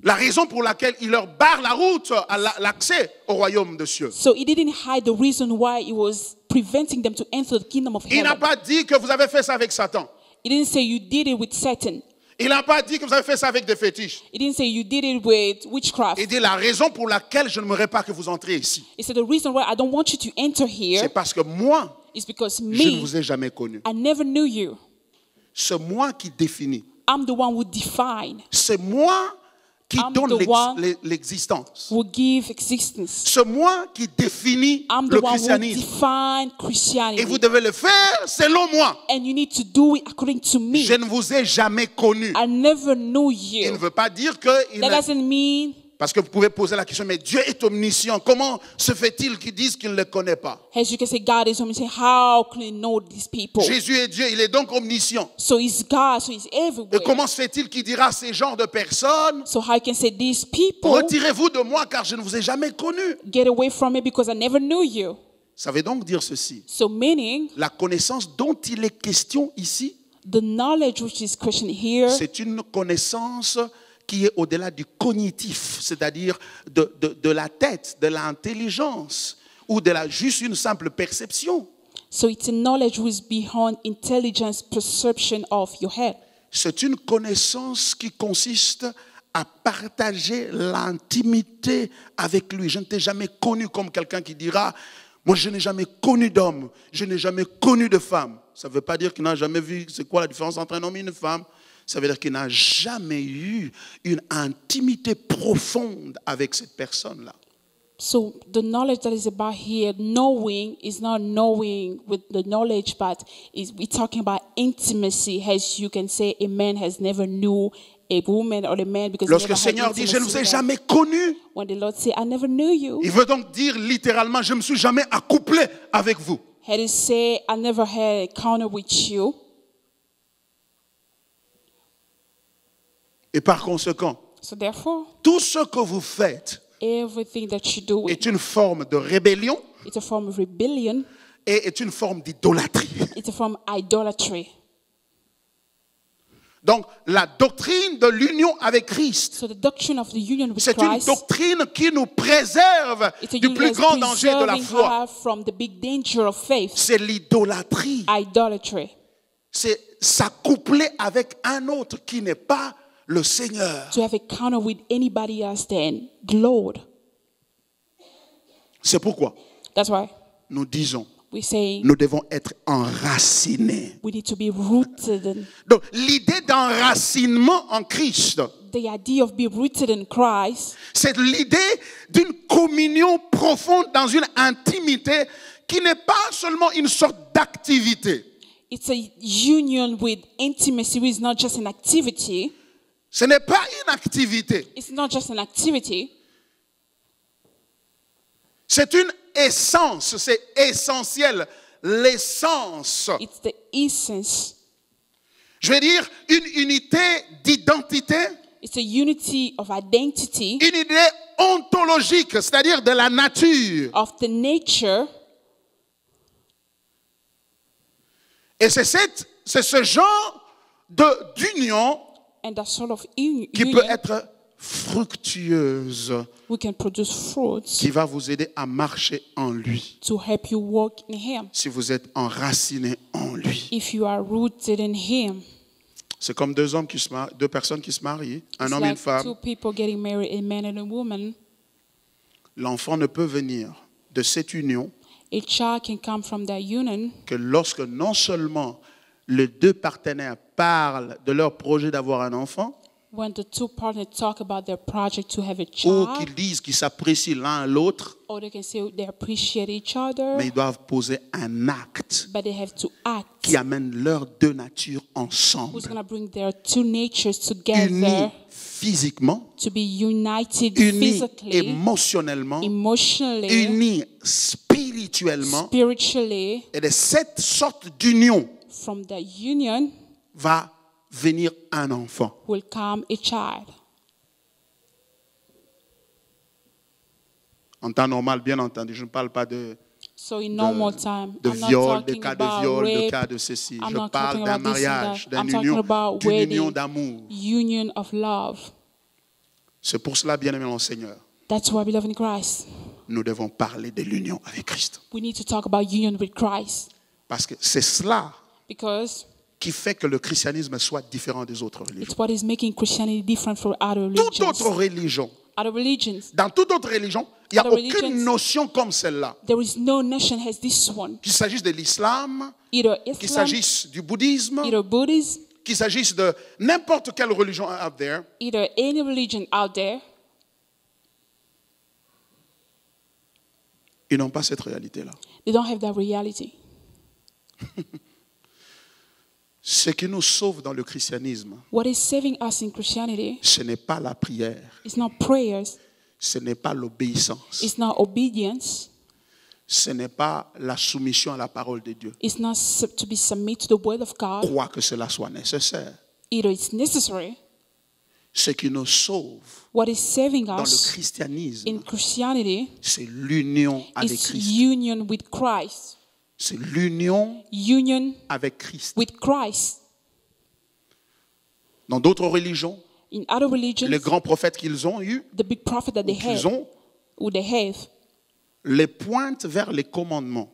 S1: la raison pour laquelle il leur barre la route à l'accès au royaume des cieux.
S2: So he didn't hide the reason why he was preventing them to enter the kingdom of
S1: Il n'a
S2: heaven.
S1: pas dit que vous avez fait ça avec Satan.
S2: He didn't say you did it with Satan.
S1: Il n'a pas dit que vous avez fait ça avec des fétiches.
S2: He didn't say you did it with witchcraft.
S1: Il dit la raison pour laquelle je n'aimerais pas que vous entriez ici.
S2: He said the reason why I don't want you to enter here
S1: C'est parce que moi,
S2: is because
S1: je ne
S2: me,
S1: vous ai jamais connu.
S2: I never knew you.
S1: C'est moi qui définis.
S2: I'm the one who define,
S1: C'est moi qui
S2: I'm
S1: donne
S2: the one
S1: l'existence.
S2: who give existence.
S1: C'est moi qui définis
S2: I'm the
S1: le
S2: one who
S1: christianisme.
S2: define
S1: Et vous
S2: Christianity.
S1: devez le faire selon moi.
S2: And you need to do it according to me.
S1: Je ne vous ai jamais connu.
S2: I never knew
S1: Il ne
S2: you.
S1: veut pas dire que...
S2: That doesn't mean,
S1: Parce que vous pouvez poser la question, mais Dieu est omniscient. Comment se fait-il qu'ils disent qu'ils ne le connaissent pas?
S2: as you can say, God is omniscient. How can you know these people?
S1: Jésus est Dieu, il est donc omniscient.
S2: So he's God, so he's
S1: Et
S2: everywhere.
S1: comment se fait-il qu'il dira à ces genres de personnes,
S2: So how you can say these people,
S1: retirez-vous de moi car je ne vous ai jamais connu?
S2: get away from me because I never knew you.
S1: Ça veut donc dire ceci.
S2: So meaning,
S1: La connaissance dont il est question ici,
S2: the knowledge which is questioned here,
S1: c'est une connaissance qui est au-delà du cognitif, c'est-à-dire de la tête, de l'intelligence ou de juste une simple perception.
S2: so it's a knowledge which is beyond intelligence perception of your head.
S1: C'est une connaissance qui consiste à partager l'intimité avec lui. Je ne t'ai jamais connu comme quelqu'un qui dira, moi je n'ai jamais connu d'homme, je n'ai jamais connu de femme. Ça ne veut pas dire qu'il n'a jamais vu, c'est quoi la différence entre un homme et une femme? Ça veut dire qu'il n'a jamais eu une intimité profonde avec cette personne-là.
S2: So the knowledge that is about here, knowing is not knowing with the knowledge, but we're talking about intimacy. As you can say, a man has never knew a woman or a man because he
S1: Lorsque
S2: never
S1: le
S2: had
S1: Seigneur dit, je ne
S2: intimacy
S1: vous ai
S2: with them.
S1: jamais connu,
S2: When the Lord say, I never knew you,
S1: il veut donc dire littéralement, je ne me suis jamais accouplé avec vous.
S2: had he say, I never had an encounter with you.
S1: Et par conséquent,
S2: So therefore,
S1: tout ce que vous faites
S2: everything that you do,
S1: est une forme de rébellion
S2: it's a form of rebellion.
S1: et est une forme d'idolâtrie.
S2: It's a form of idolatry.
S1: Donc, la doctrine de l'union avec Christ,
S2: So the doctrine of the union with
S1: c'est une
S2: Christ,
S1: doctrine qui nous préserve
S2: it's a
S1: du
S2: union
S1: plus
S2: that's
S1: grand danger de la
S2: preserving
S1: foi.
S2: her from the big danger of faith,
S1: C'est l'idolâtrie.
S2: idolatry.
S1: C'est s'accoupler avec un autre qui n'est pas le Seigneur.
S2: To have a encounter with anybody else than the Lord.
S1: C'est pourquoi
S2: That's why
S1: nous disons,
S2: we say
S1: nous devons être enracinés.
S2: we need to be rooted in
S1: Donc, l'idée d'enracinement en Christ,
S2: the idea of being rooted in Christ.
S1: c'est l'idée d'une communion profonde dans une intimité qui n'est pas seulement une sorte d'activité.
S2: It's a union with intimacy, which is not just an activity.
S1: Ce n'est pas une activité.
S2: It's not just an activity.
S1: C'est une essence, c'est essentiel. l'essence.
S2: It's the essence.
S1: Je vais dire une unité d'identité,
S2: It's a unity of identity,
S1: une idée ontologique, c'est-à-dire de la nature.
S2: of the nature.
S1: Et c'est ce genre d'union
S2: And that sort of
S1: qui
S2: union,
S1: peut être fructueuse,
S2: we can produce fruits
S1: qui va vous aider à marcher en lui,
S2: to help you walk in Him.
S1: si vous êtes enraciné en lui.
S2: If you are rooted in Him.
S1: C'est comme deux personnes qui se marient, un
S2: It's
S1: homme et une
S2: like
S1: femme.
S2: two people getting married, a man and a woman.
S1: L'enfant ne peut venir de cette union
S2: A child can come from that union
S1: que lorsque non seulement les deux partenaires parlent de leur projet d'avoir un enfant,
S2: when the two partners talk about their project to have a
S1: ou
S2: child,
S1: qu'ils disent qu'ils s'apprécient l'un à l'autre,
S2: or they can say they appreciate each other,
S1: mais ils doivent poser un acte
S2: but they have to act.
S1: qui amène leurs deux natures
S2: Who's
S1: ensemble,
S2: going to bring their two natures
S1: unis
S2: together
S1: physiquement,
S2: to be united
S1: unis
S2: physically,
S1: émotionnellement,
S2: emotionally,
S1: unis spirituellement.
S2: spiritually.
S1: Et de cette sorte d'union
S2: From the union
S1: va venir un enfant.
S2: will come a child.
S1: En temps normal, bien entendu, je ne parle pas de
S2: So in normal time,
S1: de
S2: I'm not
S1: viol, de
S2: talking
S1: cas de
S2: about
S1: viol, de
S2: rape,
S1: cas de ceci.
S2: I'm
S1: Je
S2: not
S1: parle
S2: talking
S1: d'un
S2: about this and
S1: mariage,
S2: that. I'm
S1: d'une
S2: talking about
S1: union
S2: wedding,
S1: d'amour.
S2: union of love.
S1: C'est pour cela, bien-aimé dans le Seigneur,
S2: That's why we love in Christ.
S1: nous devons parler de l'union avec Christ.
S2: We need to talk about union with Christ
S1: Parce que c'est cela
S2: because
S1: qui fait que le christianisme soit différent des autres religions.
S2: it's what is making Christianity different from other
S1: Toute
S2: religions.
S1: autre religion,
S2: Other religions,
S1: dans toute autre religion, il n'y a
S2: Other
S1: aucune
S2: religions,
S1: notion comme celle-là.
S2: there is no nation has this one.
S1: Qu'il s'agisse de l'islam,
S2: Either
S1: qu'il
S2: Islam,
S1: s'agisse du bouddhisme,
S2: either Buddhism,
S1: qu'il s'agisse de n'importe quelle religion out there,
S2: either any religion out there,
S1: ils n'ont pas cette réalité-là.
S2: they don't have that reality.
S1: Ce qui nous sauve dans le christianisme,
S2: What is saving us in Christianity
S1: ce n'est pas la prière,
S2: is not prayers,
S1: ce n'est pas l'obéissance,
S2: it's not obedience,
S1: ce n'est pas la soumission à la parole de Dieu,
S2: it's not to be submit to the word of God.
S1: quoi que cela soit nécessaire.
S2: Either it's necessary.
S1: Ce qui nous sauve
S2: What is saving
S1: dans le
S2: us
S1: christianisme,
S2: in Christianity
S1: c'est l'union avec
S2: is
S1: Christ.
S2: union with Christ.
S1: C'est l'union
S2: Union
S1: avec Christ.
S2: with Christ.
S1: Dans d'autres religions,
S2: In other religions,
S1: les grands prophètes qu'ils ont eus,
S2: the big prophet that they
S1: qu'ils
S2: have,
S1: ont,
S2: who they have,
S1: les pointent vers les commandements.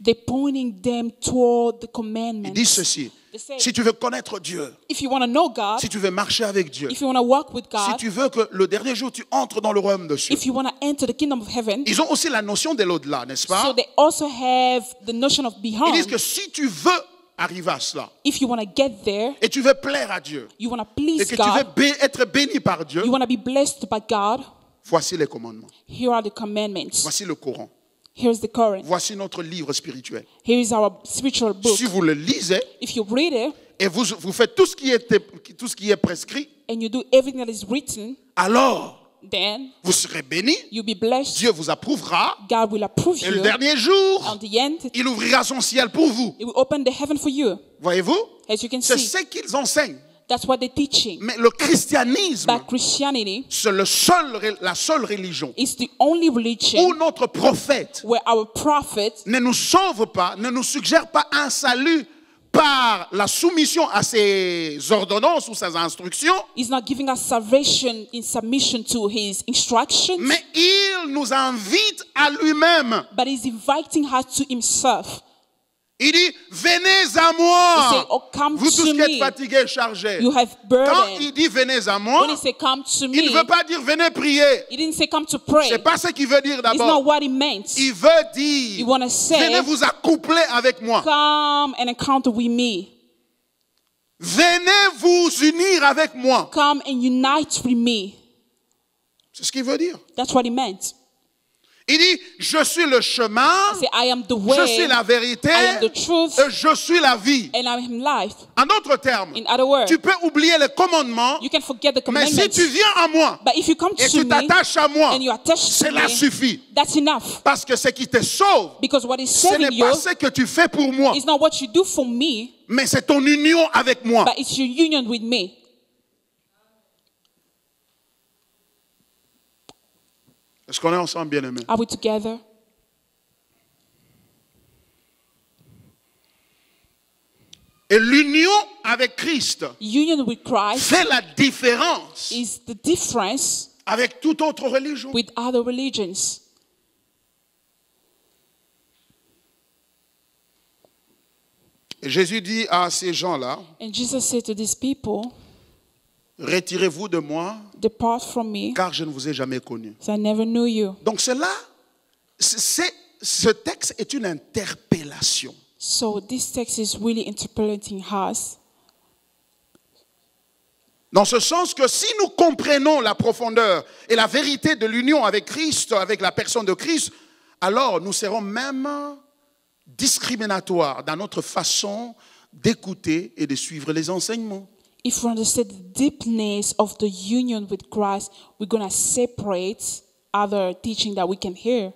S2: they're pointing them toward the
S1: Ils
S2: commandments.
S1: disent ceci:
S2: They say,
S1: si tu veux connaître Dieu,
S2: if you want to know God,
S1: si tu veux marcher avec Dieu,
S2: if you want to walk with
S1: si
S2: God,
S1: tu veux que le dernier jour tu entres dans le royaume de Dieu.
S2: if you want to enter the kingdom of heaven,
S1: Ils ont aussi la notion de l'au-delà, n'est-ce
S2: so
S1: pas?
S2: they also have the notion of
S1: Ils
S2: beyond.
S1: disent que si tu veux arriver à cela
S2: If you want to get there,
S1: et tu veux plaire à Dieu
S2: you want to
S1: et
S2: please
S1: que tu veux
S2: God,
S1: être béni par Dieu,
S2: you want to be blessed by God,
S1: voici les commandements,
S2: here are the commandments.
S1: voici le Coran,
S2: Here's the Quran.
S1: voici notre livre spirituel.
S2: Here is our spiritual book.
S1: Si vous le lisez
S2: If you read it
S1: et vous faites tout ce qui est prescrit,
S2: and you do everything that is written,
S1: alors
S2: then
S1: vous serez bénis,
S2: you'll be blessed.
S1: Dieu vous approuvera
S2: God will approve
S1: et le
S2: you.
S1: dernier jour,
S2: At the end,
S1: il ouvrira son ciel pour vous.
S2: it will open the heaven for you.
S1: Voyez-vous?
S2: As you can
S1: C'est
S2: see,
S1: ce qu'ils enseignent.
S2: that's what they're teaching.
S1: Mais le christianisme,
S2: But Christianity
S1: c'est la seule religion
S2: is the only
S1: où
S2: religion
S1: notre prophète
S2: where our prophet
S1: ne nous sauve pas, ne nous suggère pas un salut par la soumission à ses ordonnances ou ses instructions,
S2: is not giving us salvation in submission to his instructions,
S1: mais il nous invite à lui-même.
S2: but is inviting us to himself.
S1: Il dit, venez à
S2: He
S1: moi,
S2: say, oh, come
S1: vous tous
S2: to
S1: qui êtes
S2: me.
S1: fatigués et chargés.
S2: You have
S1: Quand
S2: burden.
S1: il dit venez à
S2: When
S1: moi,
S2: he say come to
S1: il ne
S2: me,
S1: veut pas dire venez prier.
S2: he didn't say come to pray.
S1: C'est pas ce qu'il veut dire
S2: It's not
S1: d'abord.
S2: what he meant.
S1: Il veut
S2: He
S1: dire,
S2: want to say,
S1: venez vous accoupler avec moi.
S2: come and encounter with me.
S1: Venez vous unir avec moi.
S2: Come and unite with me.
S1: C'est ce qu'il veut dire.
S2: That's what he meant.
S1: Il dit, je suis le chemin,
S2: I say, I am the
S1: je suis
S2: way,
S1: la vérité,
S2: I am the truth,
S1: et je suis la vie.
S2: and I am life.
S1: En d'autres termes,
S2: In other words,
S1: tu peux oublier les commandements,
S2: you can forget the
S1: mais
S2: commandments,
S1: si tu viens à moi
S2: but if you come
S1: et
S2: to
S1: tu
S2: me
S1: t'attaches à moi,
S2: and you attach to
S1: cela
S2: me,
S1: suffit.
S2: that's enough.
S1: Parce que ce qui te sauve,
S2: Because what is
S1: ce
S2: saving
S1: n'est
S2: you
S1: pas ce que tu fais pour moi,
S2: is not what you do for me,
S1: mais c'est ton union avec moi.
S2: but it's your union with me.
S1: Est-ce qu'on est ensemble, bien-aimés?
S2: Are we together?
S1: Et l'union avec Christ
S2: Union with Christ
S1: fait la différence
S2: is the difference
S1: avec toute autre religion.
S2: with other religions.
S1: Et Jésus dit à ces gens-là,
S2: And Jesus said to these people,
S1: retirez-vous de moi,
S2: depart from me,
S1: car je ne vous ai jamais connu.
S2: so I never knew you.
S1: Donc ce texte est une interpellation.
S2: So this text is really interpellating us.
S1: Dans ce sens que si nous comprenons la profondeur et la vérité de l'union avec Christ, avec la personne de Christ, alors nous serons même discriminatoires dans notre façon d'écouter et de suivre les enseignements.
S2: If we understand the deepness of the union with Christ, we're going to separate other teaching that we can hear.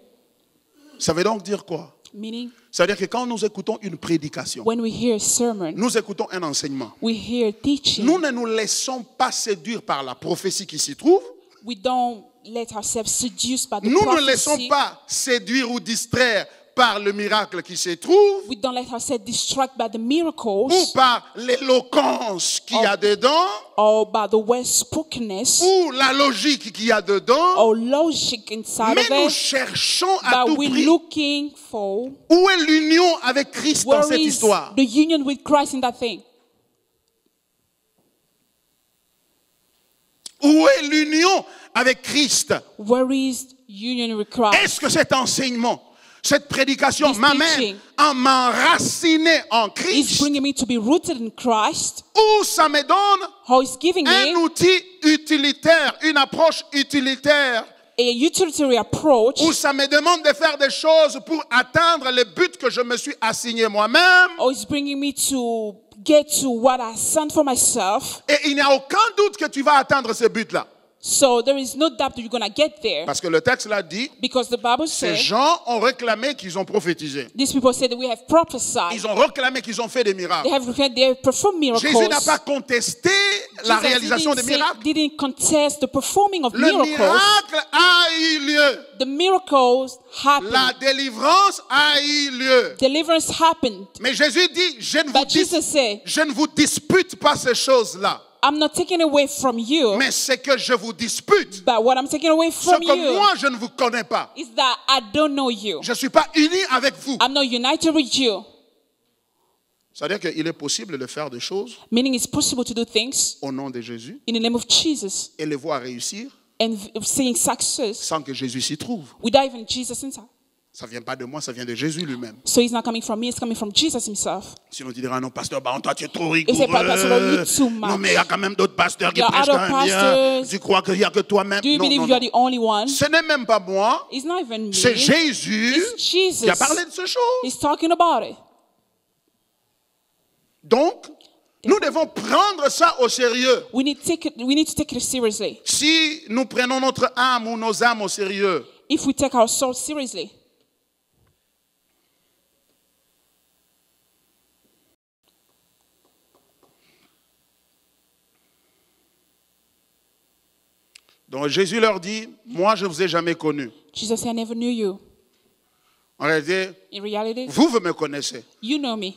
S1: Ça veut donc dire quoi?
S2: Meaning,
S1: Ça veut dire que quand nous écoutons une prédication,
S2: when we hear a sermon,
S1: nous écoutons un enseignement,
S2: we hear teaching,
S1: nous ne nous laissons pas séduire par la prophétie qui s'y trouve.
S2: we don't let ourselves seduced by the
S1: Nous ne laissons
S2: prophecy.
S1: pas séduire ou distraire par le miracle qui se trouve
S2: We don't let ourselves distract by the
S1: ou
S2: miracles
S1: par l'éloquence qu'il y a dedans
S2: or by the well spokenness
S1: ou la logique qu'il y a dedans.
S2: or logic inside
S1: Mais nous
S2: of it,
S1: cherchons à
S2: but
S1: tout
S2: we're
S1: prix
S2: looking for
S1: où est l'union avec Christ dans
S2: where
S1: cette
S2: is
S1: histoire.
S2: the union with Christ in that thing.
S1: Où est l'union avec Christ?
S2: Where is union with Christ?
S1: Est-ce que cet enseignement, cette prédication
S2: This
S1: m'amène
S2: teaching
S1: à m'enraciner en
S2: It's
S1: Christ
S2: bringing me to be rooted in Christ.
S1: ou ça me donne
S2: How it's giving
S1: un
S2: me
S1: outil utilitaire, une approche utilitaire
S2: a utilitarian approach,
S1: où ça me demande de faire des choses pour atteindre le but que je me suis assigné moi-même.
S2: or it's bringing me to get to what I sent for myself.
S1: Et il n'y a aucun doute que tu vas atteindre ce but-là.
S2: So there is no doubt that you're going to get there.
S1: Parce que le texte l'a dit,
S2: Because the Bible
S1: ces
S2: says,
S1: gens ont réclamé qu'ils ont prophétisé.
S2: these people said that we have prophesied.
S1: Ils ont réclamé qu'ils ont fait des
S2: They
S1: miracles.
S2: have performed miracles.
S1: Jésus n'a pas contesté la
S2: Jesus
S1: réalisation des miracles.
S2: didn't contest the performing of
S1: Le
S2: miracles.
S1: miracle a eu lieu.
S2: The miracles happened.
S1: La délivrance a eu lieu.
S2: Deliverance happened.
S1: Mais Jésus dit,
S2: But Jesus said,
S1: je ne vous dispute pas ces choses-là.
S2: I'm not taking away from you,
S1: Mais c'est que je vous dispute.
S2: but what I'm taking away
S1: Ce
S2: from
S1: que
S2: you
S1: moi, je ne vous connais pas.
S2: is that I don't know you.
S1: Je ne suis pas uni avec vous.
S2: I'm not united with you.
S1: C'est-à-dire qu'il est possible de faire des choses
S2: Meaning it's possible to do things
S1: au nom de Jésus
S2: in the name of Jesus
S1: et les voir réussir
S2: and seeing success
S1: sans que Jésus s'y trouve.
S2: without even Jesus inside.
S1: Ça ne vient pas de moi, ça vient de Jésus lui-même.
S2: So it's not coming from me, it's coming from Jesus himself.
S1: Sinon tu diras, non, pasteur, bah, toi tu es trop
S2: He said, Pastor,
S1: rigoureux.
S2: you're too much.
S1: Non, mais il y a quand même d'autres pasteurs qui
S2: There are
S1: prêchent quand
S2: other
S1: même bien.
S2: pastors.
S1: Tu crois qu'il n'y a que toi-même?
S2: Do you
S1: Non,
S2: believe
S1: non,
S2: you are
S1: non.
S2: the only one?
S1: Ce n'est même pas moi.
S2: It's not even me.
S1: C'est Jésus
S2: It's Jesus.
S1: qui a parlé de ces choses.
S2: He's talking about it.
S1: Donc, nous devons prendre ça au sérieux.
S2: We need to take it seriously.
S1: Si nous prenons notre âme ou nos âmes au sérieux,
S2: If we take our soul seriously,
S1: donc Jésus leur dit, moi je ne vous ai jamais connu.
S2: Jesus said, I never knew you.
S1: En réalité,
S2: In reality,
S1: vous me connaissez.
S2: you know me,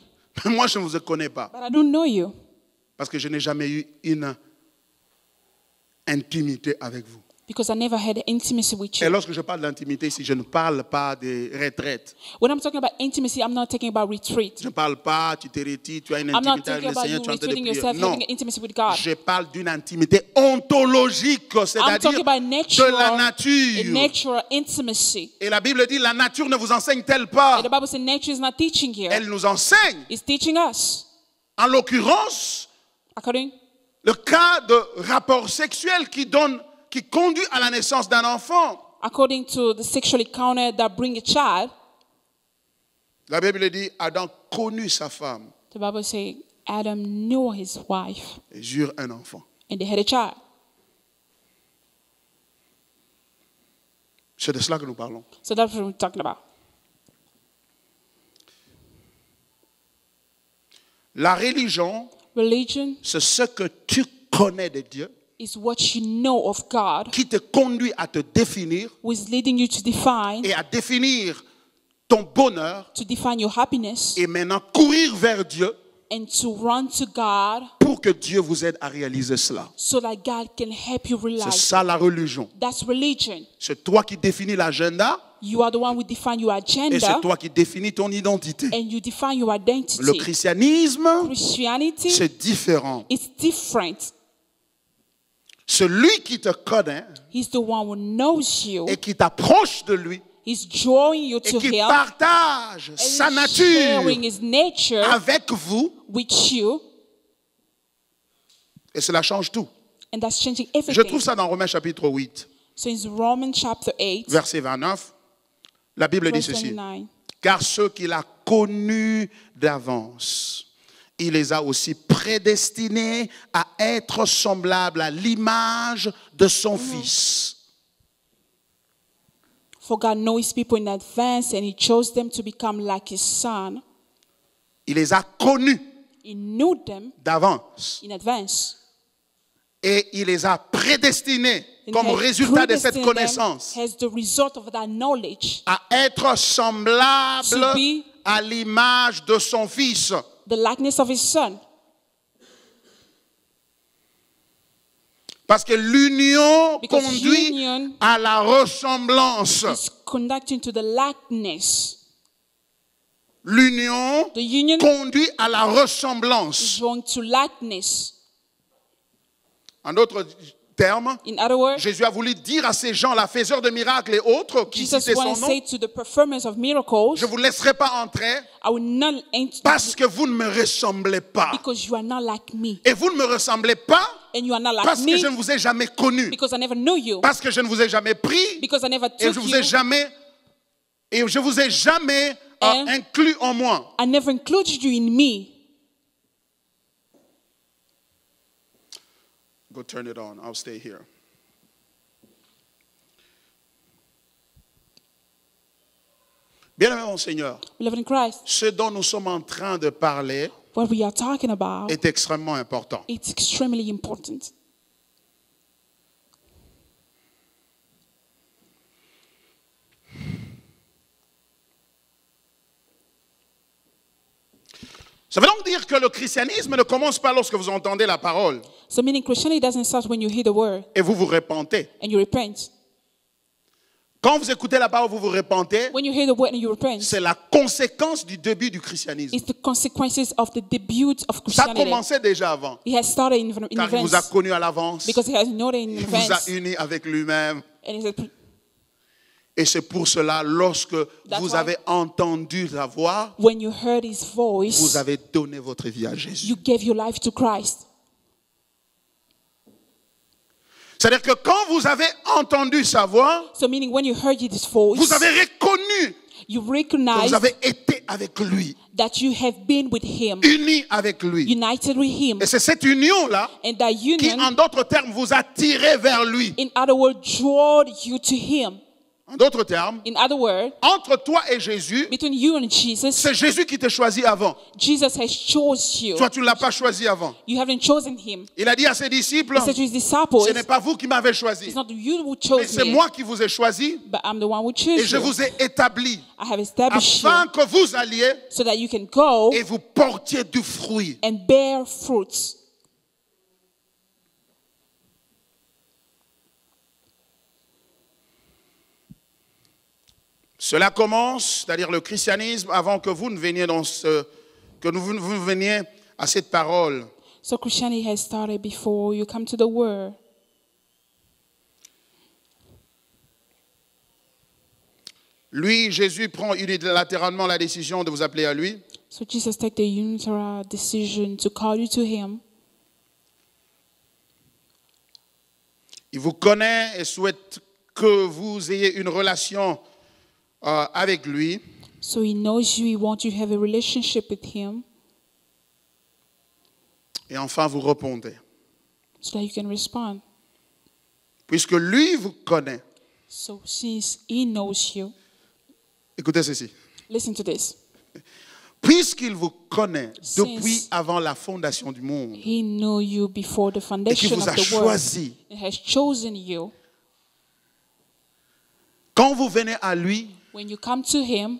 S1: Mais moi je ne vous connais pas.
S2: but I don't know you
S1: Parce que je n'ai jamais eu une intimité avec vous.
S2: because I never had intimacy with
S1: Et
S2: you.
S1: lorsque je parle d'intimité ici, je ne parle pas de retraite.
S2: When I'm talking about intimacy, I'm not talking about retreat.
S1: Je ne parle pas, tu te retires, tu as une
S2: I'm not
S1: intimité avec
S2: talking
S1: le
S2: about
S1: Seigneur,
S2: you
S1: tu es en train de
S2: retreating
S1: prier.
S2: yourself,
S1: Non,
S2: having an intimacy with God.
S1: je parle d'une intimité ontologique,
S2: I'm
S1: c'est-à-dire
S2: talking about
S1: de la
S2: a
S1: nature.
S2: natural intimacy.
S1: Et la Bible dit, la nature ne vous enseigne-t-elle pas?
S2: And the Bible says nature is not teaching you.
S1: Elle nous enseigne.
S2: It's teaching us.
S1: En l'occurrence,
S2: According,
S1: le cas de rapport sexuel qui conduit à la naissance d'un enfant.
S2: according to the sexual encounter that bring a child,
S1: La Bible dit, Adam connut sa femme
S2: the Bible says Adam knew his wife
S1: et eurent un enfant.
S2: and they had a child.
S1: C'est de cela que nous parlons.
S2: So that's what we're talking about.
S1: La religion,
S2: Religion
S1: c'est ce que tu connais de Dieu
S2: is what you know of God,
S1: qui te conduit à te définir
S2: who is leading you to define
S1: et à définir ton bonheur
S2: your happiness
S1: et maintenant courir vers Dieu
S2: and to run to God
S1: pour que Dieu vous aide à réaliser cela.
S2: so that God can help you
S1: C'est
S2: realize.
S1: ça la religion.
S2: That's religion.
S1: C'est toi qui définis l'agenda
S2: You are the one who define your
S1: et c'est
S2: agenda
S1: toi qui définis ton identité.
S2: and you define your identity.
S1: Le christianisme,
S2: Christianity
S1: c'est différent.
S2: is different.
S1: Celui qui te connaît
S2: He's the one who knows you.
S1: et qui t'approche de lui
S2: He's drawing you
S1: et
S2: to
S1: qui
S2: him
S1: partage
S2: and
S1: sa
S2: he's
S1: nature
S2: sharing his nature
S1: avec vous,
S2: with you,
S1: et cela change tout.
S2: and that's changing
S1: Je
S2: everything.
S1: trouve ça dans Romains chapitre 8,
S2: So in Romans chapter 8,
S1: verset 29. La Bible dit
S2: verse
S1: ceci.
S2: 29.
S1: Car ceux qu'il a connus d'avance, il les a aussi prédestinés à être semblables à l'image de son Fils.
S2: For God knows his people in advance, and he chose them to become like his son.
S1: Il les a connus
S2: He knew them
S1: d'avance
S2: in advance.
S1: et il les a prédestinés
S2: And
S1: comme
S2: has
S1: résultat de cette
S2: predestined them
S1: connaissance
S2: as the result of that knowledge
S1: à être semblables
S2: to be
S1: à l'image de son Fils.
S2: the likeness of his son.
S1: Parce que l'union
S2: Because
S1: conduit
S2: union
S1: à la ressemblance.
S2: is conducting to the likeness.
S1: L'union
S2: The union
S1: conduit à la
S2: is
S1: ressemblance.
S2: going to likeness.
S1: En d'autres termes,
S2: In other words,
S1: Jésus a voulu dire à ces gens, la faiseurs de miracles et autres qui
S2: Jesus
S1: citaient
S2: want
S1: son
S2: to
S1: nom,
S2: say to the performers of miracles,
S1: je ne vous laisserai pas entrer
S2: I will not enter
S1: parce que vous ne me ressemblez pas.
S2: because you are not like me.
S1: Et vous ne me ressemblez pas
S2: And you are not like
S1: parce que
S2: me
S1: je ne vous ai jamais connu.
S2: because I never knew you.
S1: Parce que je ne vous ai jamais pris
S2: Because I never
S1: et
S2: took
S1: je vous
S2: you.
S1: ai jamais
S2: And
S1: inclus en moi.
S2: I never included you in me.
S1: Go turn it on. I'll stay here. Bien-aimé mon Seigneur,
S2: Beloved in Christ,
S1: ce dont nous sommes en train de parler
S2: what we are talking about,
S1: est extrêmement important.
S2: it's extremely important.
S1: Ça veut donc dire que le christianisme ne commence pas lorsque vous entendez la parole
S2: So meaning Christianity doesn't start when you hear the word
S1: et vous vous repentez.
S2: and you repent.
S1: Quand vous écoutez la parole, vous vous repentez,
S2: When you hear the word and you repent,
S1: c'est la conséquence du début du christianisme.
S2: it's the consequences of the debut of
S1: Ça
S2: Christianity.
S1: commençait déjà avant,
S2: He has started in
S1: car il vous a
S2: advance
S1: connu à l'avance,
S2: because he has known it in
S1: il vous a
S2: advance.
S1: unis avec lui-même.
S2: And he said,
S1: Et c'est pour cela, lorsque
S2: That's
S1: vous
S2: why-
S1: avez entendu la voix,
S2: when you heard his voice,
S1: vous avez donné votre vie à Jésus.
S2: you gave your life to Christ.
S1: C'est-à-dire que quand vous avez entendu sa voix,
S2: So meaning when you heard his voice,
S1: vous avez reconnu
S2: you
S1: que
S2: recognize
S1: vous avez été avec lui,
S2: that you have been with him,
S1: unis avec lui.
S2: united with him.
S1: Et c'est cette union-là
S2: And that
S1: qui,
S2: union,
S1: en d'autres termes, vous a tiré vers lui.
S2: in other words, drawed you to him.
S1: En d'autres termes,
S2: In other words,
S1: entre toi et Jésus,
S2: between you and Jesus,
S1: c'est Jésus qui t'a choisi avant.
S2: Jesus has chose you.
S1: Toi, tu ne l'as pas choisi avant.
S2: You haven't chosen him.
S1: Il a dit à ses disciples,
S2: He said to his disciples,
S1: ce n'est pas vous qui m'avez choisi,
S2: it's not you who
S1: mais
S2: chose
S1: c'est
S2: me,
S1: moi qui vous ai choisi
S2: but I'm the one who
S1: et
S2: chose
S1: je
S2: you.
S1: vous ai établi
S2: I have established
S1: afin
S2: you
S1: que vous alliez
S2: so that you can go
S1: et vous portiez du fruit.
S2: and bear fruits.
S1: Cela commence, c'est-à-dire le christianisme, avant que vous ne veniez vous veniez à cette parole.
S2: So Christianity has started before you come to the word.
S1: Lui, Jésus prend unilatéralement la décision de vous appeler à lui.
S2: So Jesus take the unilateral decision to call you to him.
S1: Il vous connaît et souhaite que vous ayez une relation avec lui.
S2: So he knows you. He wants you to have a relationship with him
S1: Et enfin, vous répondez.
S2: so that you can respond.
S1: Puisque lui vous connaît.
S2: So since he knows you,
S1: Écoutez ceci.
S2: listen to this.
S1: Puisqu'il vous connaît
S2: Since
S1: depuis avant la fondation du monde
S2: He knew you before the
S1: et qu'il
S2: foundation
S1: vous
S2: of
S1: a
S2: the world.
S1: choisi,
S2: He has chosen you.
S1: quand vous venez à lui,
S2: When you come to him,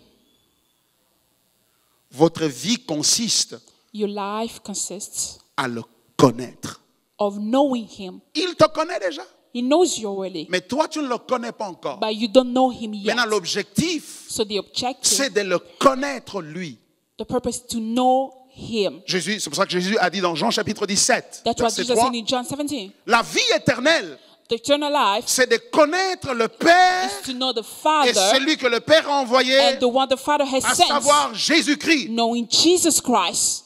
S1: votre vie consiste
S2: your life consists
S1: à le connaître.
S2: of knowing him.
S1: Il te connaît déjà,
S2: He knows you already,
S1: mais toi tu ne le connais pas encore.
S2: but you don't know him yet.
S1: Maintenant l'objectif,
S2: So the objective,
S1: c'est de le connaître lui.
S2: the purpose is to know him.
S1: Jésus, c'est pour ça que Jésus a dit dans Jean chapitre 17,
S2: That's what
S1: verset
S2: Jesus
S1: 3,
S2: said in John 17.
S1: la vie éternelle,
S2: The eternal life
S1: c'est de connaître le Père
S2: is to know the
S1: et
S2: Father
S1: celui que le Père a envoyé,
S2: and the one the Father has
S1: à
S2: sent,
S1: savoir Jésus-Christ.
S2: knowing Jesus Christ.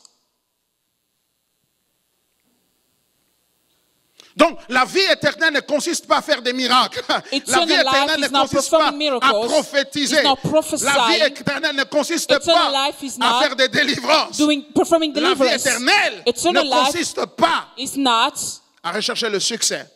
S1: Donc, la vie éternelle ne consiste pas à faire des miracles. La vie
S2: Eternal life
S1: éternelle
S2: is
S1: ne
S2: not
S1: consiste pas
S2: performing miracles.
S1: à prophétiser.
S2: It's not prophesying.
S1: La vie éternelle ne consiste
S2: Eternal
S1: pas
S2: life is
S1: à
S2: not
S1: faire des délivrances.
S2: Performing
S1: La vie
S2: deliverance.
S1: éternelle
S2: Eternal
S1: ne
S2: life
S1: consiste pas
S2: is not
S1: à rechercher le succès.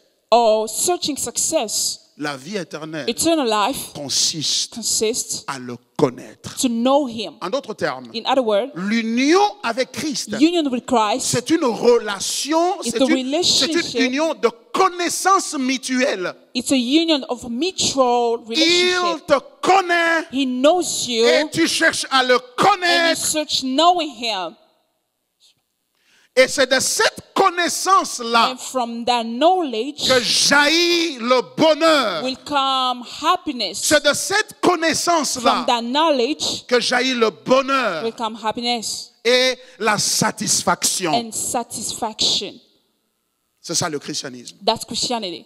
S2: searching success.
S1: La vie éternelle
S2: Eternal life
S1: consiste
S2: consists
S1: à le connaître.
S2: to know him.
S1: En d'autres termes,
S2: In other words,
S1: l'union avec Christ,
S2: union with Christ
S1: c'est une relation,
S2: It's
S1: c'est
S2: a
S1: une
S2: relationship.
S1: union de connaissance mutuelle.
S2: it's a union of mutual
S1: Il
S2: relationship.
S1: te connaît
S2: He knows you
S1: et tu cherches à le
S2: and you
S1: connaître.
S2: search knowing him.
S1: Et c'est de cette connaissance-là
S2: And from that knowledge
S1: que jaillit le bonheur.
S2: will come happiness.
S1: C'est de cette
S2: From
S1: connaissance-là
S2: that knowledge
S1: que jaillit le bonheur
S2: will come happiness
S1: et la satisfaction.
S2: and satisfaction.
S1: C'est ça le christianisme.
S2: That's Christianity.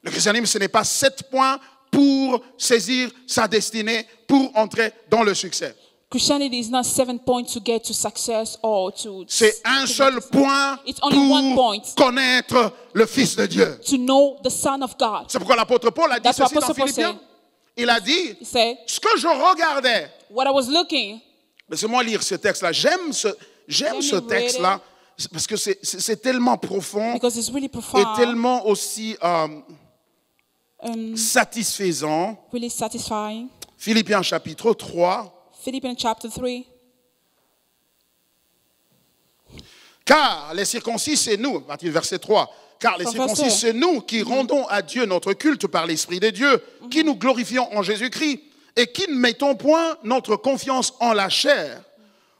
S1: Le christianisme, ce n'est pas 7 points pour saisir sa destinée, pour entrer dans le succès.
S2: Christianity is not 7 points to get to success or to.
S1: C'est un seul point
S2: It's only one
S1: pour
S2: point.
S1: connaître le Fils de Dieu.
S2: To know the Son of God.
S1: C'est pourquoi l'apôtre Paul a dit
S2: That's what
S1: ceci dans
S2: Apostle Paul
S1: Philippiens.
S2: said.
S1: Il a dit,
S2: He said,
S1: ce que je regardais,
S2: what I was looking,
S1: laissez-moi lire ce texte-là. J'aime ce
S2: me read
S1: texte-là parce que c'est tellement profond
S2: because it's really
S1: et
S2: profound,
S1: tellement aussi satisfaisant.
S2: really satisfying.
S1: Philippiens chapitre 3.
S2: Philippians chapter 3.
S1: Car les circoncis, c'est nous, à partir du verset 3. Car les
S2: From
S1: circoncis,
S2: verset.
S1: c'est nous qui rendons à Dieu notre culte par l'Esprit de Dieu, qui nous glorifions en Jésus-Christ et qui ne mettons point notre confiance en la chair.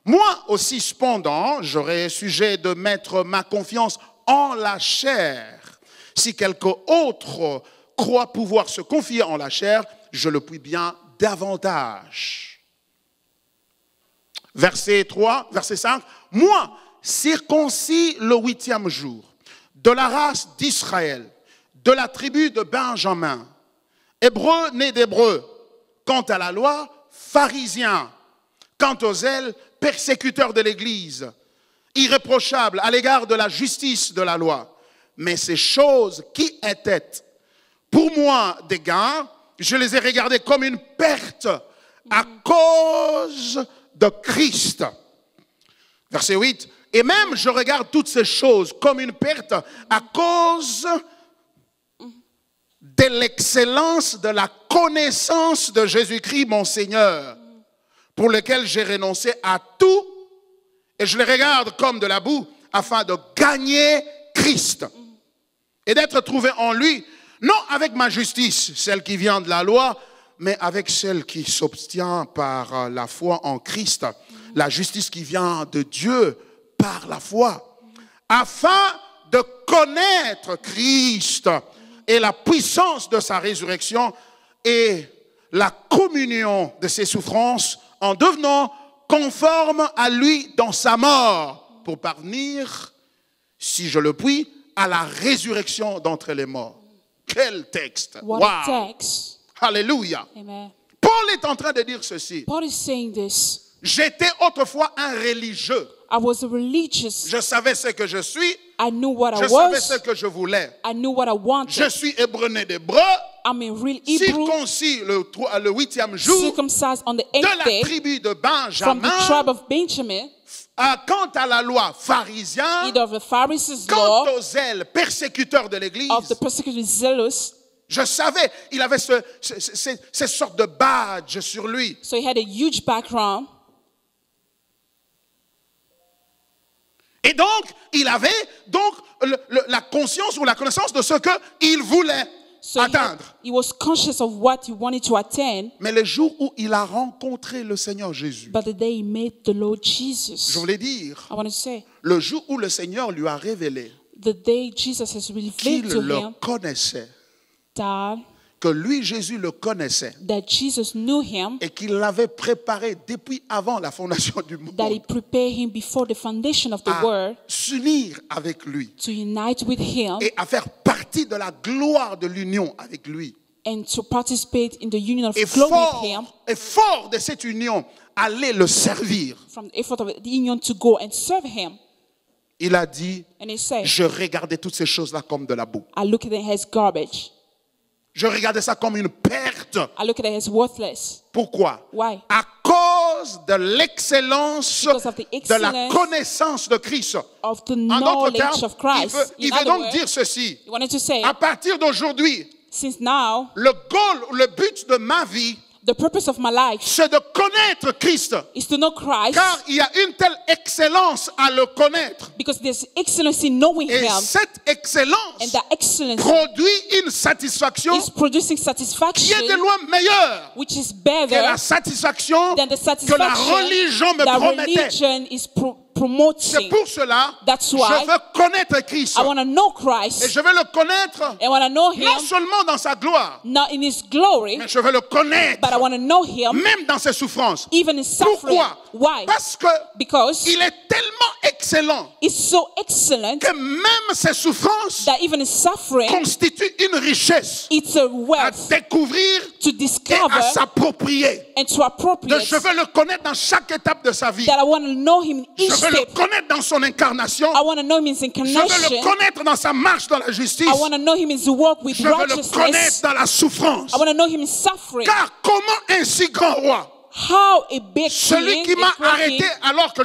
S1: Moi aussi, cependant, j'aurais sujet de mettre ma confiance en la chair. Si quelqu'un autre croit pouvoir se confier en la chair, je le puis bien davantage. Verset 3, verset 5. Moi, circoncis le 8e jour, de la race d'Israël, de la tribu de Benjamin, hébreu né d'hébreu, quant à la loi, pharisien, quant aux zèles, persécuteur de l'Église, irréprochable à l'égard de la justice de la loi. Mais ces choses qui étaient pour moi des gains, je les ai regardées comme une perte à cause de Christ. Verset 8. Et même je regarde toutes ces choses comme une perte à cause de l'excellence de la connaissance de Jésus-Christ, mon Seigneur, pour lequel j'ai renoncé à tout et je les regarde comme de la boue afin de gagner Christ et d'être trouvé en lui, non avec ma justice, celle qui vient de la loi, mais avec celle qui s'obtient par la foi en Christ, la justice qui vient de Dieu par la foi, afin de connaître Christ et la puissance de sa résurrection et la communion de ses souffrances en devenant conforme à lui dans sa mort pour parvenir, si je le puis, à la résurrection d'entre les morts. Quel texte!
S2: What a text.
S1: Alléluia!
S2: Amen.
S1: Paul est en train de dire ceci.
S2: Paul is saying this.
S1: J'étais autrefois un religieux.
S2: I was religious.
S1: Je savais ce que je suis.
S2: I knew what
S1: Je
S2: I
S1: savais
S2: was.
S1: ce que je voulais.
S2: I knew what I wanted.
S1: Je suis hébreu né d'hébreu.
S2: I'm a real Hebrew,
S1: circoncis le 8e jour,
S2: circumcised on the
S1: de
S2: 8th
S1: la
S2: day,
S1: tribu de
S2: from the tribe
S1: Benjamin.
S2: of Benjamin,
S1: Quant à la loi pharisien,
S2: either of the Pharisees'
S1: quant
S2: law,
S1: aux zèles persécuteurs de l'Église,
S2: of the persecuted zealous.
S1: je savais, il avait ces sortes de badges sur lui.
S2: So he had a huge background.
S1: Et donc, il avait donc la conscience ou la connaissance de ce qu'il voulait
S2: So
S1: atteindre.
S2: he was conscious of what he wanted to attain.
S1: Mais le jour où il a rencontré le Seigneur Jésus,
S2: But the day he met the Lord
S1: je
S2: Jesus,
S1: voulais dire,
S2: I want to say,
S1: le jour où le Seigneur lui a révélé
S2: the day Jesus has
S1: qu'il
S2: revealed to
S1: le
S2: him
S1: connaissait,
S2: that
S1: que lui, Jésus, le connaissait
S2: Jesus knew him,
S1: et qu'il l'avait préparé depuis avant la fondation du
S2: that he
S1: monde
S2: prepared him before the foundation of the
S1: à
S2: world
S1: s'unir avec lui
S2: to unite with him
S1: et à faire partie de la gloire de l'union avec lui.
S2: and to participate in the union of
S1: Et
S2: glory with him,
S1: fort de cette union, aller le servir.
S2: from the effort of the union to go and serve him.
S1: Il a dit,
S2: And he said,
S1: je regardais toutes ces choses-là comme de la boue.
S2: I look at it as garbage.
S1: Je regardais ça comme une perte.
S2: I look at it as worthless.
S1: Pourquoi?
S2: Why?
S1: À cause de l'excellence
S2: Because of the
S1: de la
S2: excellence
S1: connaissance de Christ.
S2: Of the
S1: En d'autres
S2: knowledge
S1: termes,
S2: of Christ.
S1: il
S2: In
S1: veut
S2: other
S1: donc
S2: words,
S1: dire ceci.
S2: he wanted to say,
S1: À partir d'aujourd'hui,
S2: since now,
S1: le goal, le but de ma vie,
S2: the purpose of my life
S1: c'est de connaître Christ.
S2: is to know Christ,
S1: Car il y a une telle excellence à le connaître.
S2: because there's excellence in knowing
S1: Et
S2: him,
S1: cette excellence
S2: and that excellence
S1: produit une satisfaction
S2: is producing
S1: qui
S2: satisfaction,
S1: est de loin meilleure
S2: which is
S1: que
S2: better
S1: la satisfaction
S2: than the
S1: que la
S2: satisfaction
S1: religion me
S2: that
S1: promettait.
S2: religion is
S1: C'est
S2: promoting.
S1: pour cela que
S2: That's
S1: je
S2: why
S1: veux connaître Christ.
S2: I want to know
S1: Et
S2: Christ,
S1: je veux le connaître
S2: I want to know him,
S1: non seulement dans sa gloire,
S2: not in his glory,
S1: mais je veux le connaître
S2: but I want to know him
S1: même dans ses souffrances.
S2: even in suffering.
S1: Pourquoi?
S2: Why?
S1: Parce que
S2: Because
S1: il est tellement excellent
S2: it's so excellent
S1: que même ses souffrances
S2: that even in suffering,
S1: constituent une richesse
S2: it's a
S1: à
S2: wealth
S1: découvrir
S2: to
S1: et
S2: discover
S1: à s'approprier.
S2: and to appropriate,
S1: Je veux le connaître dans chaque étape de sa vie.
S2: that I want to know him in
S1: Je
S2: each
S1: veux le
S2: step.
S1: connaître dans son incarnation.
S2: I want to know him in his
S1: Je veux
S2: incarnation.
S1: le connaître dans sa marche dans la justice.
S2: I want to know him in his work with
S1: Je veux le connaître
S2: righteousness.
S1: dans la souffrance.
S2: I want to know him in suffering.
S1: Car comment un si grand roi,
S2: How a big
S1: celui
S2: king,
S1: qui m'a
S2: a great
S1: arrêté
S2: king,
S1: alors que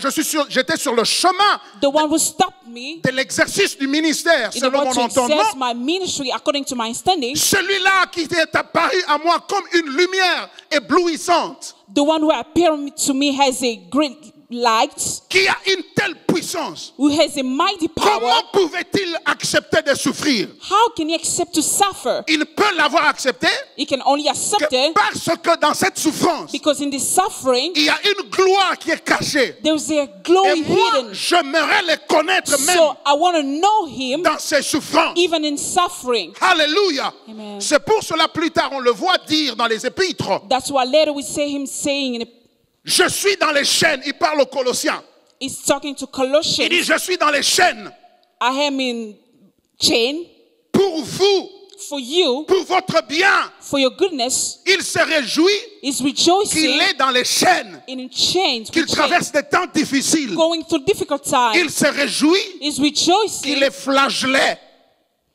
S1: j'étais sur le chemin
S2: the one who stopped me
S1: de l'exercice du ministère,
S2: in
S1: selon
S2: order
S1: mon
S2: to
S1: entendement,
S2: exercise my ministry according to my understanding,
S1: celui-là qui est apparu à moi comme une lumière éblouissante,
S2: the one who appeared to me has a great light,
S1: qui a une telle puissance,
S2: who has a mighty power.
S1: comment pouvait-il accepter de souffrir?
S2: How can he accept to suffer?
S1: Il peut l'avoir accepté
S2: He can only accept
S1: que
S2: it
S1: parce que dans cette souffrance,
S2: because in this suffering,
S1: il y a une gloire qui est cachée.
S2: there's a
S1: Et
S2: glory
S1: moi,
S2: hidden.
S1: j'aimerais le connaître même
S2: So I want to know him
S1: dans ses souffrances.
S2: even in suffering.
S1: Alléluia.
S2: Amen.
S1: C'est pour cela plus tard on le voit dire dans les épîtres,
S2: That's why later we say him saying,
S1: je suis dans les chaînes. Il parle aux Colossiens.
S2: he's talking to
S1: Il
S2: Colossians,
S1: dit, je suis dans les chaînes
S2: I am in chain
S1: pour vous,
S2: for you,
S1: pour votre bien.
S2: for your goodness.
S1: Il se réjouit
S2: He's
S1: qu'il
S2: rejoicing
S1: est dans les chaînes,
S2: in chains,
S1: qu'il
S2: with chains,
S1: traverse des temps difficiles.
S2: going through difficult times.
S1: Il se réjouit
S2: He's
S1: qu'il
S2: rejoicing.
S1: est flagellé,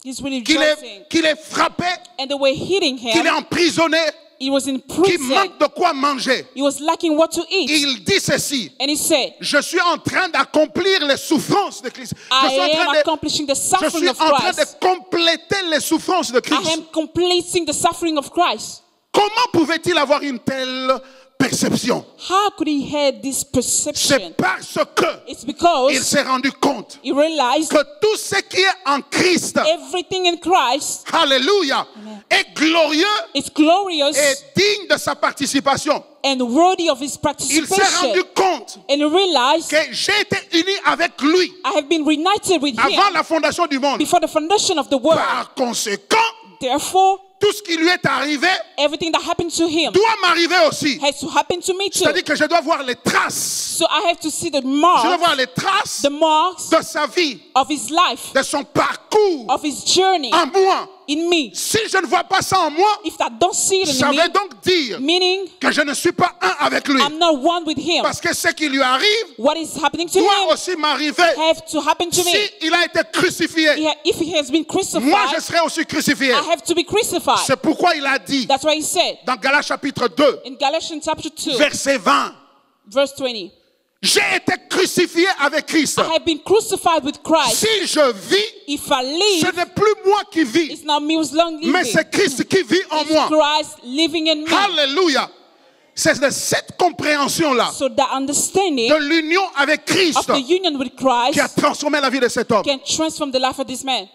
S2: He's really
S1: qu'il
S2: rejoicing.
S1: est frappé,
S2: And they were hitting
S1: qu'il est
S2: him.
S1: emprisonné,
S2: He was in
S1: qu'il
S2: prison.
S1: manque de quoi manger.
S2: He was lacking what to eat.
S1: Il dit ceci,
S2: And he said,
S1: je suis en train d'accomplir les souffrances de Christ. Je suis
S2: I
S1: en
S2: am
S1: train de,
S2: accomplishing the
S1: je
S2: suffering
S1: suis
S2: of
S1: en train de
S2: Christ.
S1: compléter les souffrances de
S2: I
S1: Christ.
S2: am completing the suffering of Christ.
S1: Comment pouvait-il avoir une telle perception?
S2: How could he have this
S1: C'est
S2: perception?
S1: parce que
S2: It's
S1: il
S2: because
S1: s'est rendu compte
S2: he realized
S1: que tout ce qui est en Christ,
S2: everything in Christ
S1: alléluia, est glorieux
S2: is glorious
S1: et digne de sa participation.
S2: and worthy of his
S1: Il s'est rendu
S2: participation.
S1: compte
S2: And he realized,
S1: que j'ai été uni avec lui
S2: I have been reunited with
S1: avant
S2: him
S1: la fondation du monde.
S2: before the foundation of the world.
S1: Par conséquent,
S2: Therefore,
S1: tout ce qui lui est arrivé
S2: everything that happened to him
S1: doit m'arriver aussi.
S2: has to happen to me too.
S1: C'est-à-dire que je dois voir les traces.
S2: So I have to see the
S1: Je dois
S2: marks,
S1: voir les traces
S2: the marks
S1: de sa vie,
S2: of his life,
S1: de son parcours
S2: of his journey
S1: en moi.
S2: in me.
S1: Si je ne vois pas ça en moi,
S2: If I don't see it in
S1: ça
S2: me,
S1: veut donc dire
S2: meaning
S1: que je ne suis pas un avec lui.
S2: I'm not one with him.
S1: Parce que ce qui lui arrive
S2: What is happening to
S1: doit
S2: him
S1: aussi m'arriver.
S2: have to happen to me.
S1: Si il a été crucifié,
S2: If he has been crucified,
S1: moi je serai aussi crucifié.
S2: I have to be crucified.
S1: C'est pourquoi il a dit
S2: That's why he said
S1: dans Galates chapitre 2,
S2: in Galatians chapter 2,
S1: verset 20,
S2: verse 20,
S1: j'ai été crucifié avec Christ.
S2: I have been crucified with Christ.
S1: Si je vis,
S2: If I live,
S1: ce n'est plus moi qui vis,
S2: it's not me who's long living.
S1: mais c'est Christ qui vit en
S2: It's
S1: moi.
S2: Christ living in me.
S1: Alléluia. C'est de cette compréhension-là
S2: So the understanding
S1: de l'union avec Christ
S2: of the union with Christ
S1: qui a transformé la vie de cet homme.
S2: can transform the life of this man.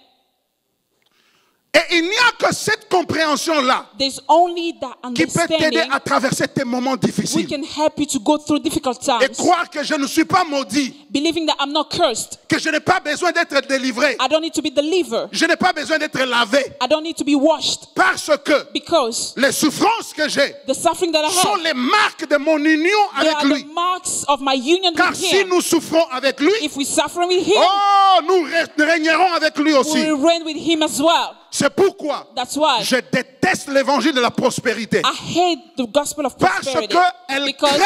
S1: Et il n'y a que cette compréhension-là
S2: There's only that
S1: qui peut t'aider
S2: understanding
S1: à traverser tes moments
S2: we
S1: difficiles.
S2: can help you to go through difficult
S1: Et
S2: times.
S1: croire que je ne suis pas maudit,
S2: Believing that I'm not cursed.
S1: que je n'ai pas besoin d'être délivré,
S2: I don't need to be delivered.
S1: je n'ai pas besoin d'être lavé,
S2: I don't need to be washed.
S1: parce que
S2: Because
S1: les souffrances que j'ai
S2: the suffering that I
S1: sont
S2: have,
S1: les marques de mon union
S2: they
S1: avec
S2: are
S1: lui.
S2: the marks of my union
S1: Car
S2: with
S1: si
S2: him.
S1: nous souffrons avec lui,
S2: If we suffer with him,
S1: oh, nous régnerons avec lui
S2: we
S1: aussi.
S2: will reign with him as well.
S1: C'est pourquoi
S2: That's why
S1: je déteste l'évangile de la prospérité.
S2: I hate the gospel of
S1: Parce
S2: prosperity.
S1: qu'il
S2: Because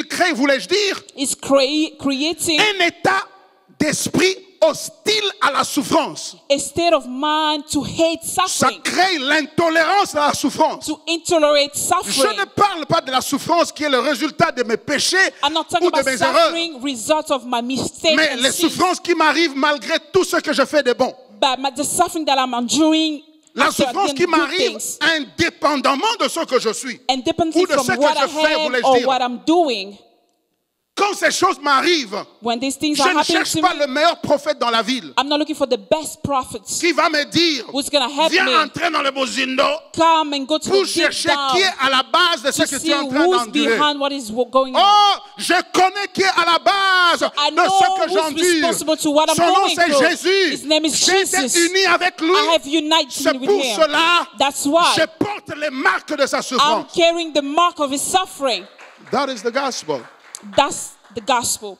S1: crée, voulais-je dire,
S2: it's creating
S1: un état d'esprit hostile à la souffrance.
S2: a state of mind to hate
S1: Ça
S2: suffering,
S1: crée l'intolérance à la souffrance.
S2: to intolerate
S1: Je
S2: suffering.
S1: ne parle pas de la souffrance qui est le résultat de mes péchés
S2: I'm not talking
S1: ou de
S2: about
S1: mes erreurs,
S2: suffering result of my mistakes
S1: mais
S2: and
S1: les
S2: sins,
S1: souffrances qui m'arrivent malgré tout ce que je fais de bon.
S2: but the suffering that I'm enduring
S1: La
S2: after
S1: souffrance
S2: I've
S1: qui
S2: done good
S1: m'arrive
S2: things,
S1: indépendamment de ce que je suis.
S2: independently
S1: ou de
S2: from
S1: ce que
S2: what
S1: je
S2: I
S1: fais,
S2: have
S1: voulais-je
S2: or
S1: dire.
S2: what I'm doing.
S1: Quand ces choses m'arrivent,
S2: When these things
S1: je
S2: are
S1: ne
S2: happening
S1: cherche
S2: to
S1: pas
S2: me,
S1: le meilleur prophète dans la ville
S2: I'm not looking for the best prophets
S1: qui va me dire,
S2: who's going to help
S1: viens
S2: me
S1: entrer dans le Bozindo
S2: come and go to
S1: pour
S2: the deep
S1: chercher
S2: down
S1: qui est à la base de ce
S2: to
S1: que tu
S2: see
S1: es en train
S2: who's
S1: d'endurer.
S2: behind what is going on.
S1: Oh, je connais qui est à la base
S2: I
S1: de
S2: know
S1: ce que
S2: who's
S1: j'endure.
S2: responsible to what I'm
S1: Son nom
S2: going
S1: c'est
S2: through.
S1: Jésus.
S2: His name is
S1: J'ai été
S2: Jesus.
S1: uni avec lui.
S2: I have united
S1: C'est
S2: with
S1: pour
S2: him.
S1: cela
S2: That's why
S1: je porte les marques de sa
S2: I'm
S1: souffrance.
S2: carrying the mark of his suffering.
S1: That is the gospel.
S2: That's the gospel.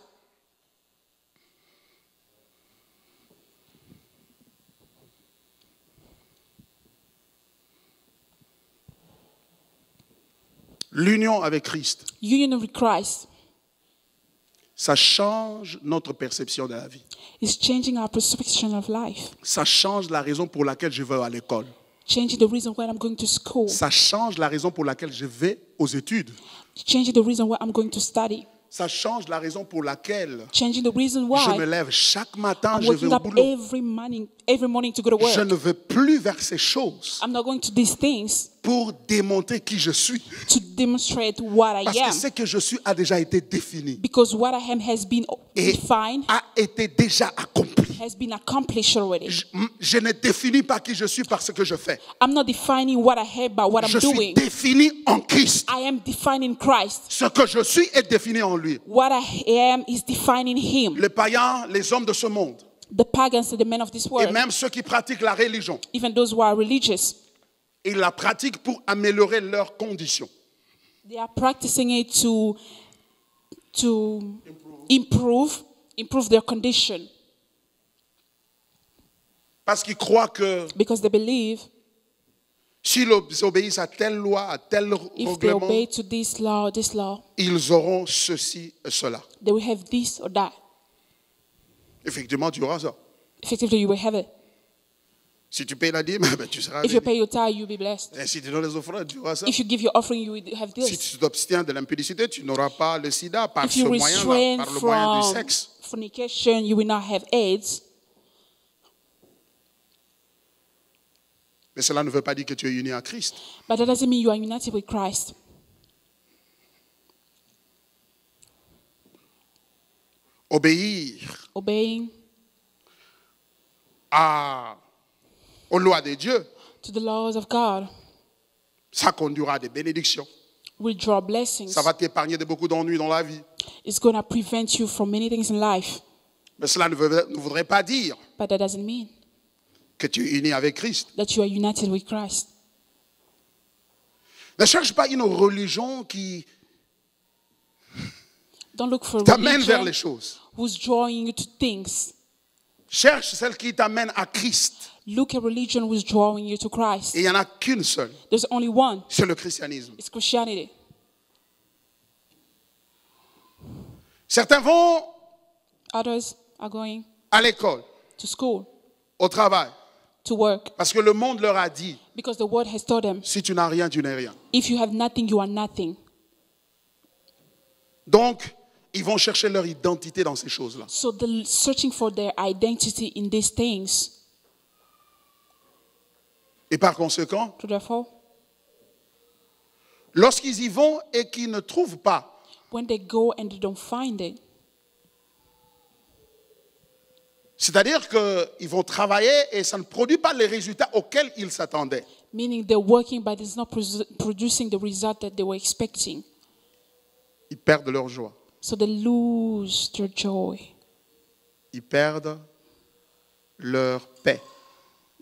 S1: L'union avec Christ,
S2: Union with Christ
S1: ça change notre perception de la vie.
S2: is changing our perception of life,
S1: Ça change la raison pour laquelle je vais à l'école.
S2: changing the reason why I'm going to school,
S1: Ça change la raison pour laquelle je vais aux études.
S2: changing the reason why I'm going to study,
S1: Ça change la raison pour laquelle
S2: changing the reason
S1: je me
S2: why
S1: lève chaque matin,
S2: I'm
S1: je vais
S2: waking
S1: au
S2: up
S1: boulot.
S2: every morning to go to work.
S1: Je ne vais plus vers ces choses
S2: I'm not going to these things
S1: pour démontrer qui je suis.
S2: to demonstrate what I
S1: Parce que
S2: am,
S1: ce que je suis a déjà été défini
S2: because what I am has been
S1: et
S2: defined,
S1: a été déjà accompli.
S2: has been accomplished already.
S1: Je ne définis pas qui je suis par ce que je fais.
S2: I'm not defining what I have by what I'm
S1: Je suis
S2: doing.
S1: défini en Christ.
S2: I am defining Christ.
S1: Ce que je suis est défini en lui.
S2: What I am is defining Him.
S1: Les païens, les hommes de ce monde,
S2: The pagans and the men of this
S1: et
S2: world,
S1: même ceux qui pratiquent la religion,
S2: even those who are religious,
S1: ils la pratiquent pour améliorer leurs conditions.
S2: they are practicing it to improve their condition,
S1: Parce qu'ils croient que
S2: because they believe
S1: s'ils obéissent à telle loi, à tel
S2: if they
S1: règlement,
S2: obey to this law,
S1: ils auront ceci et cela.
S2: they will have this or that.
S1: Effectivement, tu auras ça.
S2: Effectively, you will have it.
S1: Si tu payes la dîme, ben, tu seras
S2: If you
S1: béni.
S2: pay your tithe, you'll be blessed.
S1: Et si tu donnes les offrandes, tu auras ça.
S2: If you give your offering, you will have
S1: Si
S2: this.
S1: tu t'abstiens de l'impudicité, tu n'auras pas le sida par
S2: If
S1: ce
S2: you
S1: moyen-là,
S2: restrain
S1: par le moyen du
S2: from
S1: sexe.
S2: fornication, you will not have AIDS.
S1: Mais cela ne veut pas dire que tu es uni à Christ.
S2: But that doesn't mean you are united with Christ.
S1: Obéir
S2: Obeying
S1: aux lois de Dieu,
S2: to the laws of God
S1: ça conduira à des bénédictions.
S2: will draw blessings.
S1: Ça va t'épargner de beaucoup d'ennuis dans la vie.
S2: It's going to prevent you from many things in life.
S1: Mais cela ne voudrait pas dire
S2: But that doesn't mean
S1: que tu es uni avec Christ.
S2: that you are united with Christ.
S1: Ne cherche pas une religion qui
S2: Don't look for a
S1: t'amène vers les
S2: religion
S1: choses.
S2: who's drawing you to things.
S1: Cherche celle qui t'amène à Christ.
S2: Look at religion who's drawing you to Christ.
S1: Et il n'y en a qu'une seule.
S2: There's only one.
S1: C'est le christianisme.
S2: It's Christianity.
S1: Certains vont
S2: Others are going
S1: à l'école,
S2: to school,
S1: au travail,
S2: to work,
S1: parce que le monde leur a dit,
S2: because the word has told them,
S1: si tu n'as rien, tu n'es rien.
S2: if you have nothing, you are nothing.
S1: Donc, ils vont chercher leur identité dans ces choses-là.
S2: So they're searching for their identity in these things.
S1: Et par conséquent,
S2: So therefore,
S1: lorsqu'ils y vont et qu'ils ne trouvent pas,
S2: when they go and they don't find it,
S1: c'est-à-dire qu'ils vont travailler et ça ne produit pas les résultats auxquels ils s'attendaient.
S2: meaning they're working but it's not producing the result that they were expecting.
S1: Ils perdent leur joie.
S2: So they lose their joy.
S1: Ils perdent leur paix.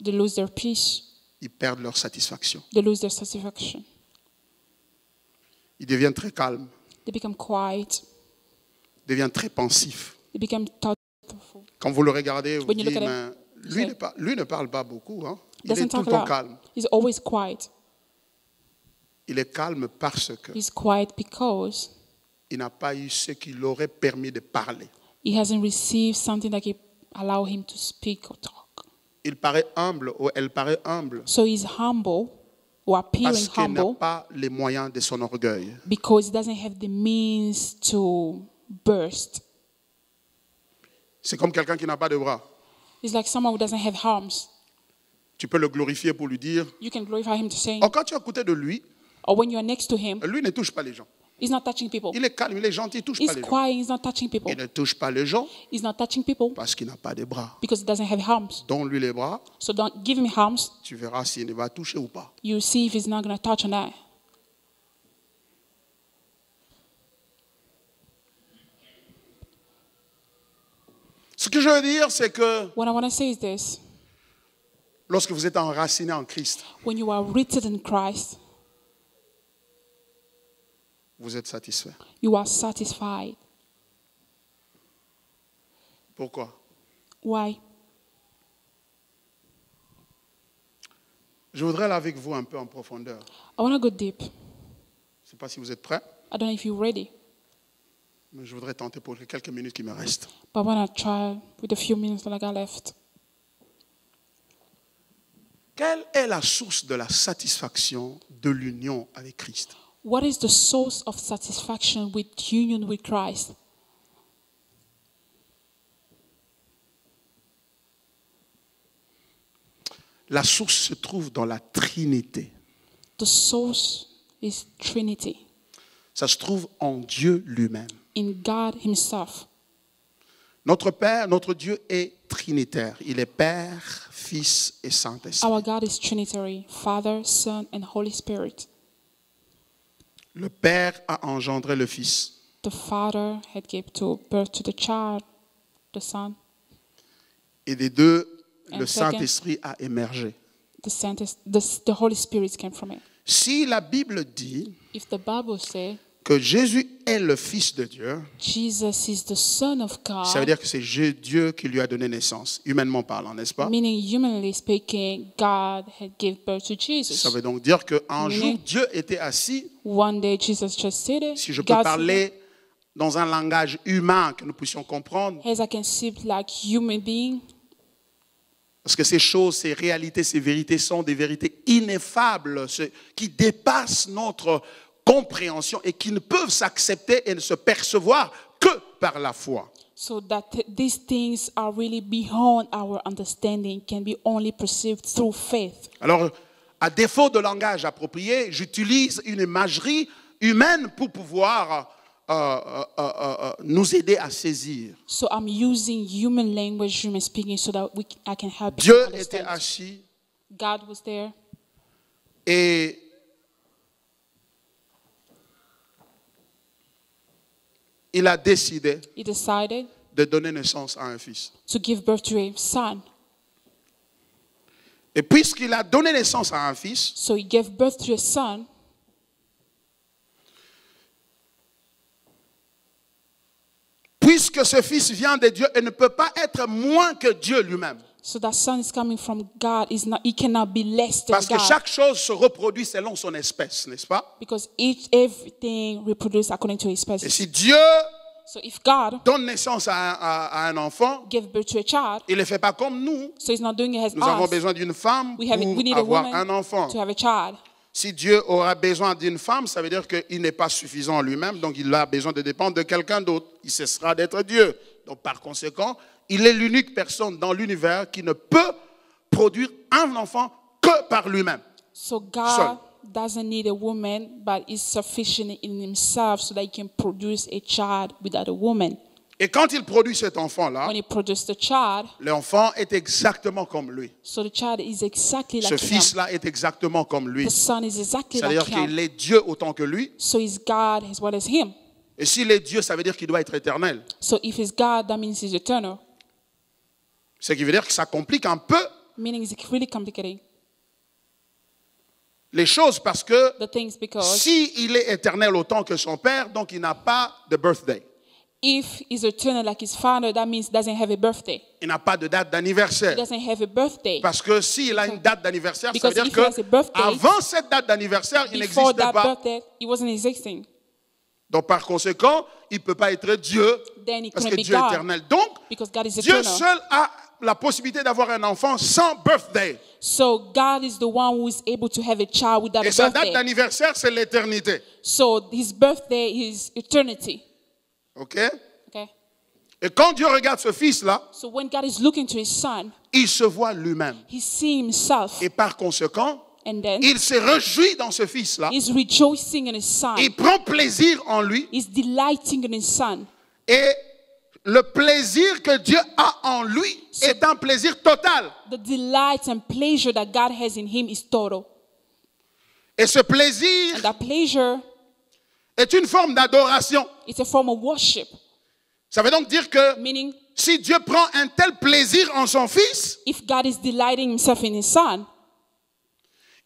S2: They lose their peace.
S1: Ils perdent leur satisfaction.
S2: They lose their satisfaction.
S1: Ils deviennent très calmes.
S2: They become quiet.
S1: Ils deviennent très pensifs.
S2: They become thoughtful.
S1: Quand vous le regardez, vous
S2: When you
S1: dites,
S2: look at
S1: mais lui ne parle pas beaucoup. Hein. Il
S2: Doesn't
S1: est tout le
S2: talk a
S1: temps
S2: lot.
S1: calme.
S2: He's always quiet.
S1: Il est calme parce
S2: He's quiet because
S1: qu'il n'a pas eu ce qui l'aurait permis de parler.
S2: he hasn't received something that can allow him to speak or talk.
S1: Il paraît humble ou elle paraît humble
S2: So he's humble or appearing
S1: parce qu'il n'a
S2: humble
S1: pas les moyens de son orgueil.
S2: because he doesn't have the means to burst.
S1: C'est comme quelqu'un qui n'a pas de bras.
S2: It's like someone who doesn't have arms.
S1: Tu peux le glorifier pour lui dire,
S2: You can glorify him to say,
S1: oh, quand tu es à côté de lui,
S2: or when you are next to him,
S1: lui ne touche pas les gens.
S2: he's not touching people.
S1: Il est calme, il est gentil, il ne touche
S2: He's
S1: pas les gens.
S2: quiet, he's not touching people.
S1: Il ne touche pas les gens
S2: He's not touching people
S1: parce qu'il n'a pas de bras.
S2: because he doesn't have arms.
S1: Donne-lui les bras,
S2: So don't give him arms.
S1: tu verras s'il ne va toucher ou pas.
S2: You see if he's not going to touch on that.
S1: Ce que je veux dire, c'est que
S2: What I want to say is this.
S1: lorsque vous êtes enraciné en Christ,
S2: When you are rooted in Christ,
S1: vous êtes satisfait.
S2: you are satisfied.
S1: Pourquoi?
S2: Why?
S1: Je voudrais aller avec vous un peu en profondeur.
S2: I want to go deep.
S1: Je ne sais pas si vous êtes prêts,
S2: I don't know if you're ready,
S1: mais je voudrais tenter pour les quelques minutes qui me restent.
S2: but I want to try with the few minutes that I got left.
S1: Quelle est la source de la satisfaction de l'union avec Christ?
S2: What is the source of satisfaction with union with Christ?
S1: La source se trouve dans la Trinité.
S2: The source is Trinity,
S1: Ça se trouve en Dieu lui-même.
S2: in God Himself.
S1: Notre Père, notre Dieu est trinitaire. Il est Père, Fils et Saint-Esprit.
S2: Our God is Trinitary, Father, Son, and Holy Spirit.
S1: Le Père a engendré le Fils.
S2: The Father had given birth to the child, the Son.
S1: Et des deux,
S2: And
S1: le
S2: second,
S1: Saint-Esprit a émergé.
S2: The Holy Spirit came from it.
S1: Si la Bible dit
S2: If the Bible says
S1: que Jésus est le Fils de Dieu,
S2: Jesus is the Son of
S1: ça veut
S2: God,
S1: dire que c'est Dieu qui lui a donné naissance, humainement parlant, n'est-ce pas?
S2: meaning humanly speaking, God had given birth to Jesus.
S1: Ça veut donc dire qu'un jour,
S2: Meaning-
S1: Dieu était assis,
S2: One day Jesus just seated.
S1: si je peux
S2: God
S1: parler dans un langage humain que nous puissions comprendre,
S2: as I can see like human being,
S1: parce que ces choses, ces réalités, ces vérités sont des vérités ineffables, qui dépassent notre compréhension et qui ne peuvent s'accepter et ne se percevoir que par la foi.
S2: so that these things are really beyond our understanding, can be only perceived through faith.
S1: Alors, à défaut de langage approprié, j'utilise une imagerie humaine pour pouvoir nous aider à saisir.
S2: So I'm using human language, human speaking, so that I can help you
S1: Dieu était
S2: understand.
S1: assis
S2: God was there,
S1: et il a décidé
S2: He decided
S1: de donner naissance à un fils.
S2: to give birth to a son.
S1: Et puisqu'il a donné naissance à un fils,
S2: So He gave birth to a son.
S1: puisque ce fils vient de Dieu et ne peut pas être moins que Dieu lui-même.
S2: So that son is coming from God. He cannot be less than
S1: Parce que
S2: God.
S1: chaque chose se reproduit selon son espèce, n'est-ce pas?
S2: Because everything reproduces according to his
S1: Et
S2: species.
S1: si Dieu
S2: So if God
S1: donne naissance à un enfant,
S2: gave birth to a child,
S1: il ne le fait pas comme nous.
S2: so he's not doing it as
S1: Nous avons
S2: us.
S1: besoin d'une femme
S2: We
S1: pour
S2: need a
S1: avoir
S2: woman
S1: un enfant.
S2: to have a child.
S1: Si Dieu aura besoin d'une femme, ça veut dire qu'il n'est pas suffisant en lui-même, donc il a besoin de dépendre de quelqu'un d'autre. Il cessera d'être Dieu. Donc par conséquent, il est l'unique personne dans l'univers qui ne peut produire un enfant que par lui-même.
S2: So God doesn't need a woman, but is sufficient in himself so that he can produce a child without a woman.
S1: Et quand il produit cet enfant-là,
S2: When he produced the child,
S1: l'enfant est exactement comme lui.
S2: so the child is exactly
S1: Ce
S2: like him.
S1: fils-là est exactement comme lui.
S2: The son is exactly
S1: C'est-à-dire
S2: like him.
S1: qu'il est Dieu autant que lui.
S2: So he's God as well as him.
S1: Et s'il est Dieu, ça veut dire qu'il doit être éternel.
S2: So if he's God, that means he's eternal.
S1: Ce qui veut dire que ça complique un peu
S2: Meaning it's really complicating
S1: les choses parce que
S2: the things, because
S1: s'il est éternel autant que son père, donc il n'a pas de birthday.
S2: if he's eternal like his father, that means he doesn't have a birthday.
S1: Il n'a pas de date
S2: He
S1: d'anniversaire.
S2: doesn't have a birthday.
S1: Parce que s'il a une date d'anniversaire, ça veut
S2: Because
S1: dire
S2: if he has a birthday,
S1: qu'avant cette date d'anniversaire, il
S2: Before
S1: n'existe
S2: that
S1: pas.
S2: birthday, he wasn't existing.
S1: Donc par conséquent, il ne peut pas être Dieu
S2: Then he
S1: parce
S2: couldn't
S1: que
S2: be
S1: Dieu est
S2: God.
S1: éternel. Donc,
S2: Because God is
S1: Dieu
S2: eternal.
S1: seul a la possibilité d'avoir un enfant sans birthday.
S2: So God is the one who is able to have a child without
S1: Et
S2: a
S1: sa date
S2: birthday.
S1: d'anniversaire, c'est l'éternité.
S2: So his birthday is eternity.
S1: OK?
S2: Okay.
S1: Et quand Dieu regarde ce fils-là,
S2: So when God is looking to his son,
S1: il se voit lui-même.
S2: he sees himself,
S1: Et par conséquent,
S2: and then
S1: il se réjouit dans ce fils-là.
S2: he's rejoicing in his son.
S1: Il prend plaisir en lui.
S2: He's delighting in his son.
S1: Et le plaisir que Dieu a en lui est un plaisir total.
S2: The delight and pleasure that God has in him is total.
S1: Et ce plaisir
S2: And that pleasure,
S1: est une forme d'adoration.
S2: it's a form of worship.
S1: Ça veut donc dire que
S2: Meaning,
S1: si Dieu prend un tel plaisir en son fils,
S2: if God is delighting himself in his son,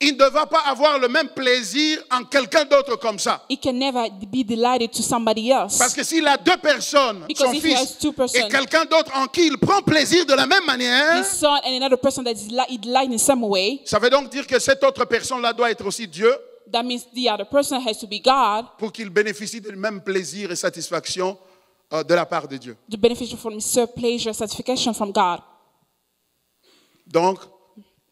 S1: il ne va pas avoir le même plaisir en quelqu'un d'autre comme ça.
S2: he can never be delighted to somebody else.
S1: Parce que s'il a deux personnes,
S2: Because
S1: son
S2: if he has
S1: fils
S2: two persons,
S1: et quelqu'un d'autre en qui il prend plaisir de la même manière,
S2: His son and another person that is delighted in some way,
S1: ça veut donc dire que cette autre personne-là doit être aussi Dieu
S2: that means the other person has to be God
S1: pour qu'il bénéficie du même plaisir et satisfaction de la part de Dieu.
S2: to benefit from his pleasure, satisfaction from God.
S1: Donc,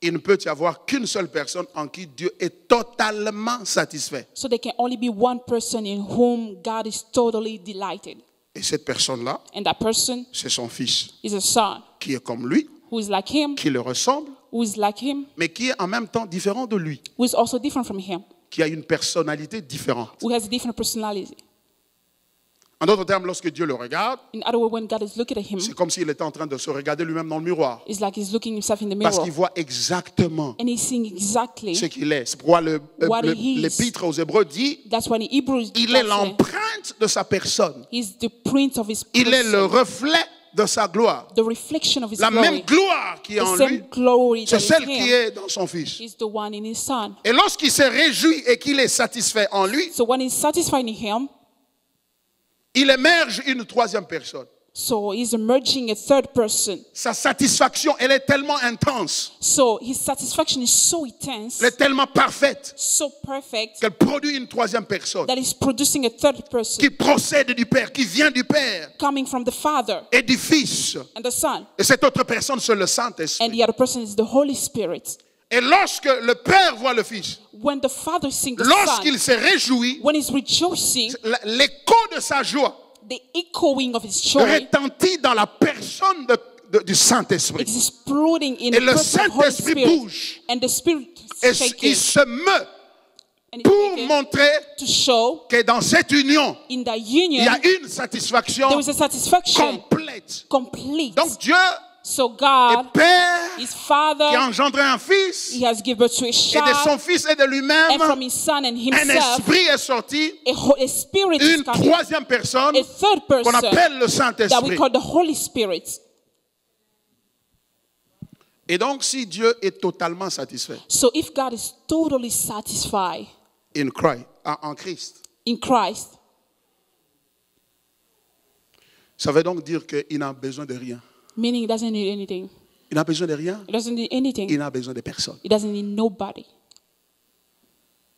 S1: il ne peut y avoir qu'une seule personne en qui Dieu est totalement satisfait.
S2: So there can only be one person in whom God is totally delighted.
S1: Et cette personne-là,
S2: And that person
S1: c'est son fils,
S2: is a son
S1: qui est comme lui,
S2: who is like him,
S1: qui le ressemble,
S2: who is like him,
S1: mais qui est en même temps différent de lui,
S2: who is also different from him,
S1: qui a une personnalité différente.
S2: who has a different personality.
S1: En d'autres termes, lorsque Dieu le regarde,
S2: In other words, when God is looking at him,
S1: c'est comme s'il était en train de se regarder lui-même dans le miroir.
S2: it's like he's looking himself in the
S1: Parce
S2: mirror.
S1: qu'il voit exactement
S2: And he's seeing exactly
S1: ce qu'il est. C'est pourquoi
S2: What he is.
S1: l'épître aux Hébreux dit,
S2: that's when Hebrews
S1: il est
S2: does say,
S1: l'empreinte de sa personne.
S2: he's the print of his
S1: Il est le
S2: person,
S1: reflet de sa gloire.
S2: the reflection of his
S1: La même
S2: glory.
S1: gloire qui est
S2: The
S1: en
S2: same
S1: lui,
S2: glory
S1: c'est
S2: that is
S1: celle qui
S2: him
S1: est dans son fils.
S2: is the one in his son.
S1: Et lorsqu'il se réjouit et qu'il est satisfait en lui,
S2: So when he's satisfied in him,
S1: il émerge une troisième personne.
S2: so he's emerging a third person.
S1: Sa satisfaction, elle est tellement intense,
S2: So his satisfaction is so intense,
S1: elle est tellement parfaite
S2: so perfect,
S1: qu'elle produit une troisième personne
S2: that is producing a third person
S1: qui procède du Père, qui vient du Père
S2: coming from the Father
S1: et du Fils.
S2: and the Son.
S1: Et cette autre personne, c'est le
S2: And
S1: Saint-Esprit.
S2: the other person is the Holy Spirit.
S1: Et lorsque le Père voit le Fils,
S2: When the Father sings the
S1: lorsqu'il
S2: Son,
S1: se réjouit,
S2: when he's rejoicing,
S1: l'écho de sa joie
S2: the echoing of his joy
S1: retentit dans la personne du Saint-Esprit.
S2: is exploding in
S1: Et
S2: the
S1: le
S2: person of Holy
S1: Saint-Esprit
S2: Spirit.
S1: bouge.
S2: And the Spirit
S1: Et
S2: is shaking.
S1: il se meut
S2: And it's
S1: pour
S2: shaking
S1: montrer
S2: to show
S1: que dans cette union,
S2: in that
S1: il
S2: union,
S1: y a une satisfaction
S2: there is a satisfaction
S1: complète.
S2: complete.
S1: Donc Dieu
S2: So
S1: est
S2: God,
S1: Père
S2: his
S1: qui a
S2: Father,
S1: engendré un Fils,
S2: he has given birth to a
S1: et de
S2: child,
S1: son Fils et de lui-même,
S2: and from his Son and
S1: un
S2: himself,
S1: esprit est sorti,
S2: a Spirit is
S1: une
S2: coming,
S1: troisième personne
S2: a third
S1: qu'on
S2: person
S1: appelle le
S2: that we
S1: Saint-Esprit.
S2: call the Holy Spirit.
S1: Et donc, si Dieu est totalement satisfait
S2: So if God is totally satisfied
S1: en Christ,
S2: in Christ,
S1: ça veut donc dire qu'il n'a besoin de rien.
S2: meaning he doesn't need anything.
S1: Il n'a besoin de rien.
S2: He doesn't need anything.
S1: Il n'a besoin de personne.
S2: He doesn't need nobody.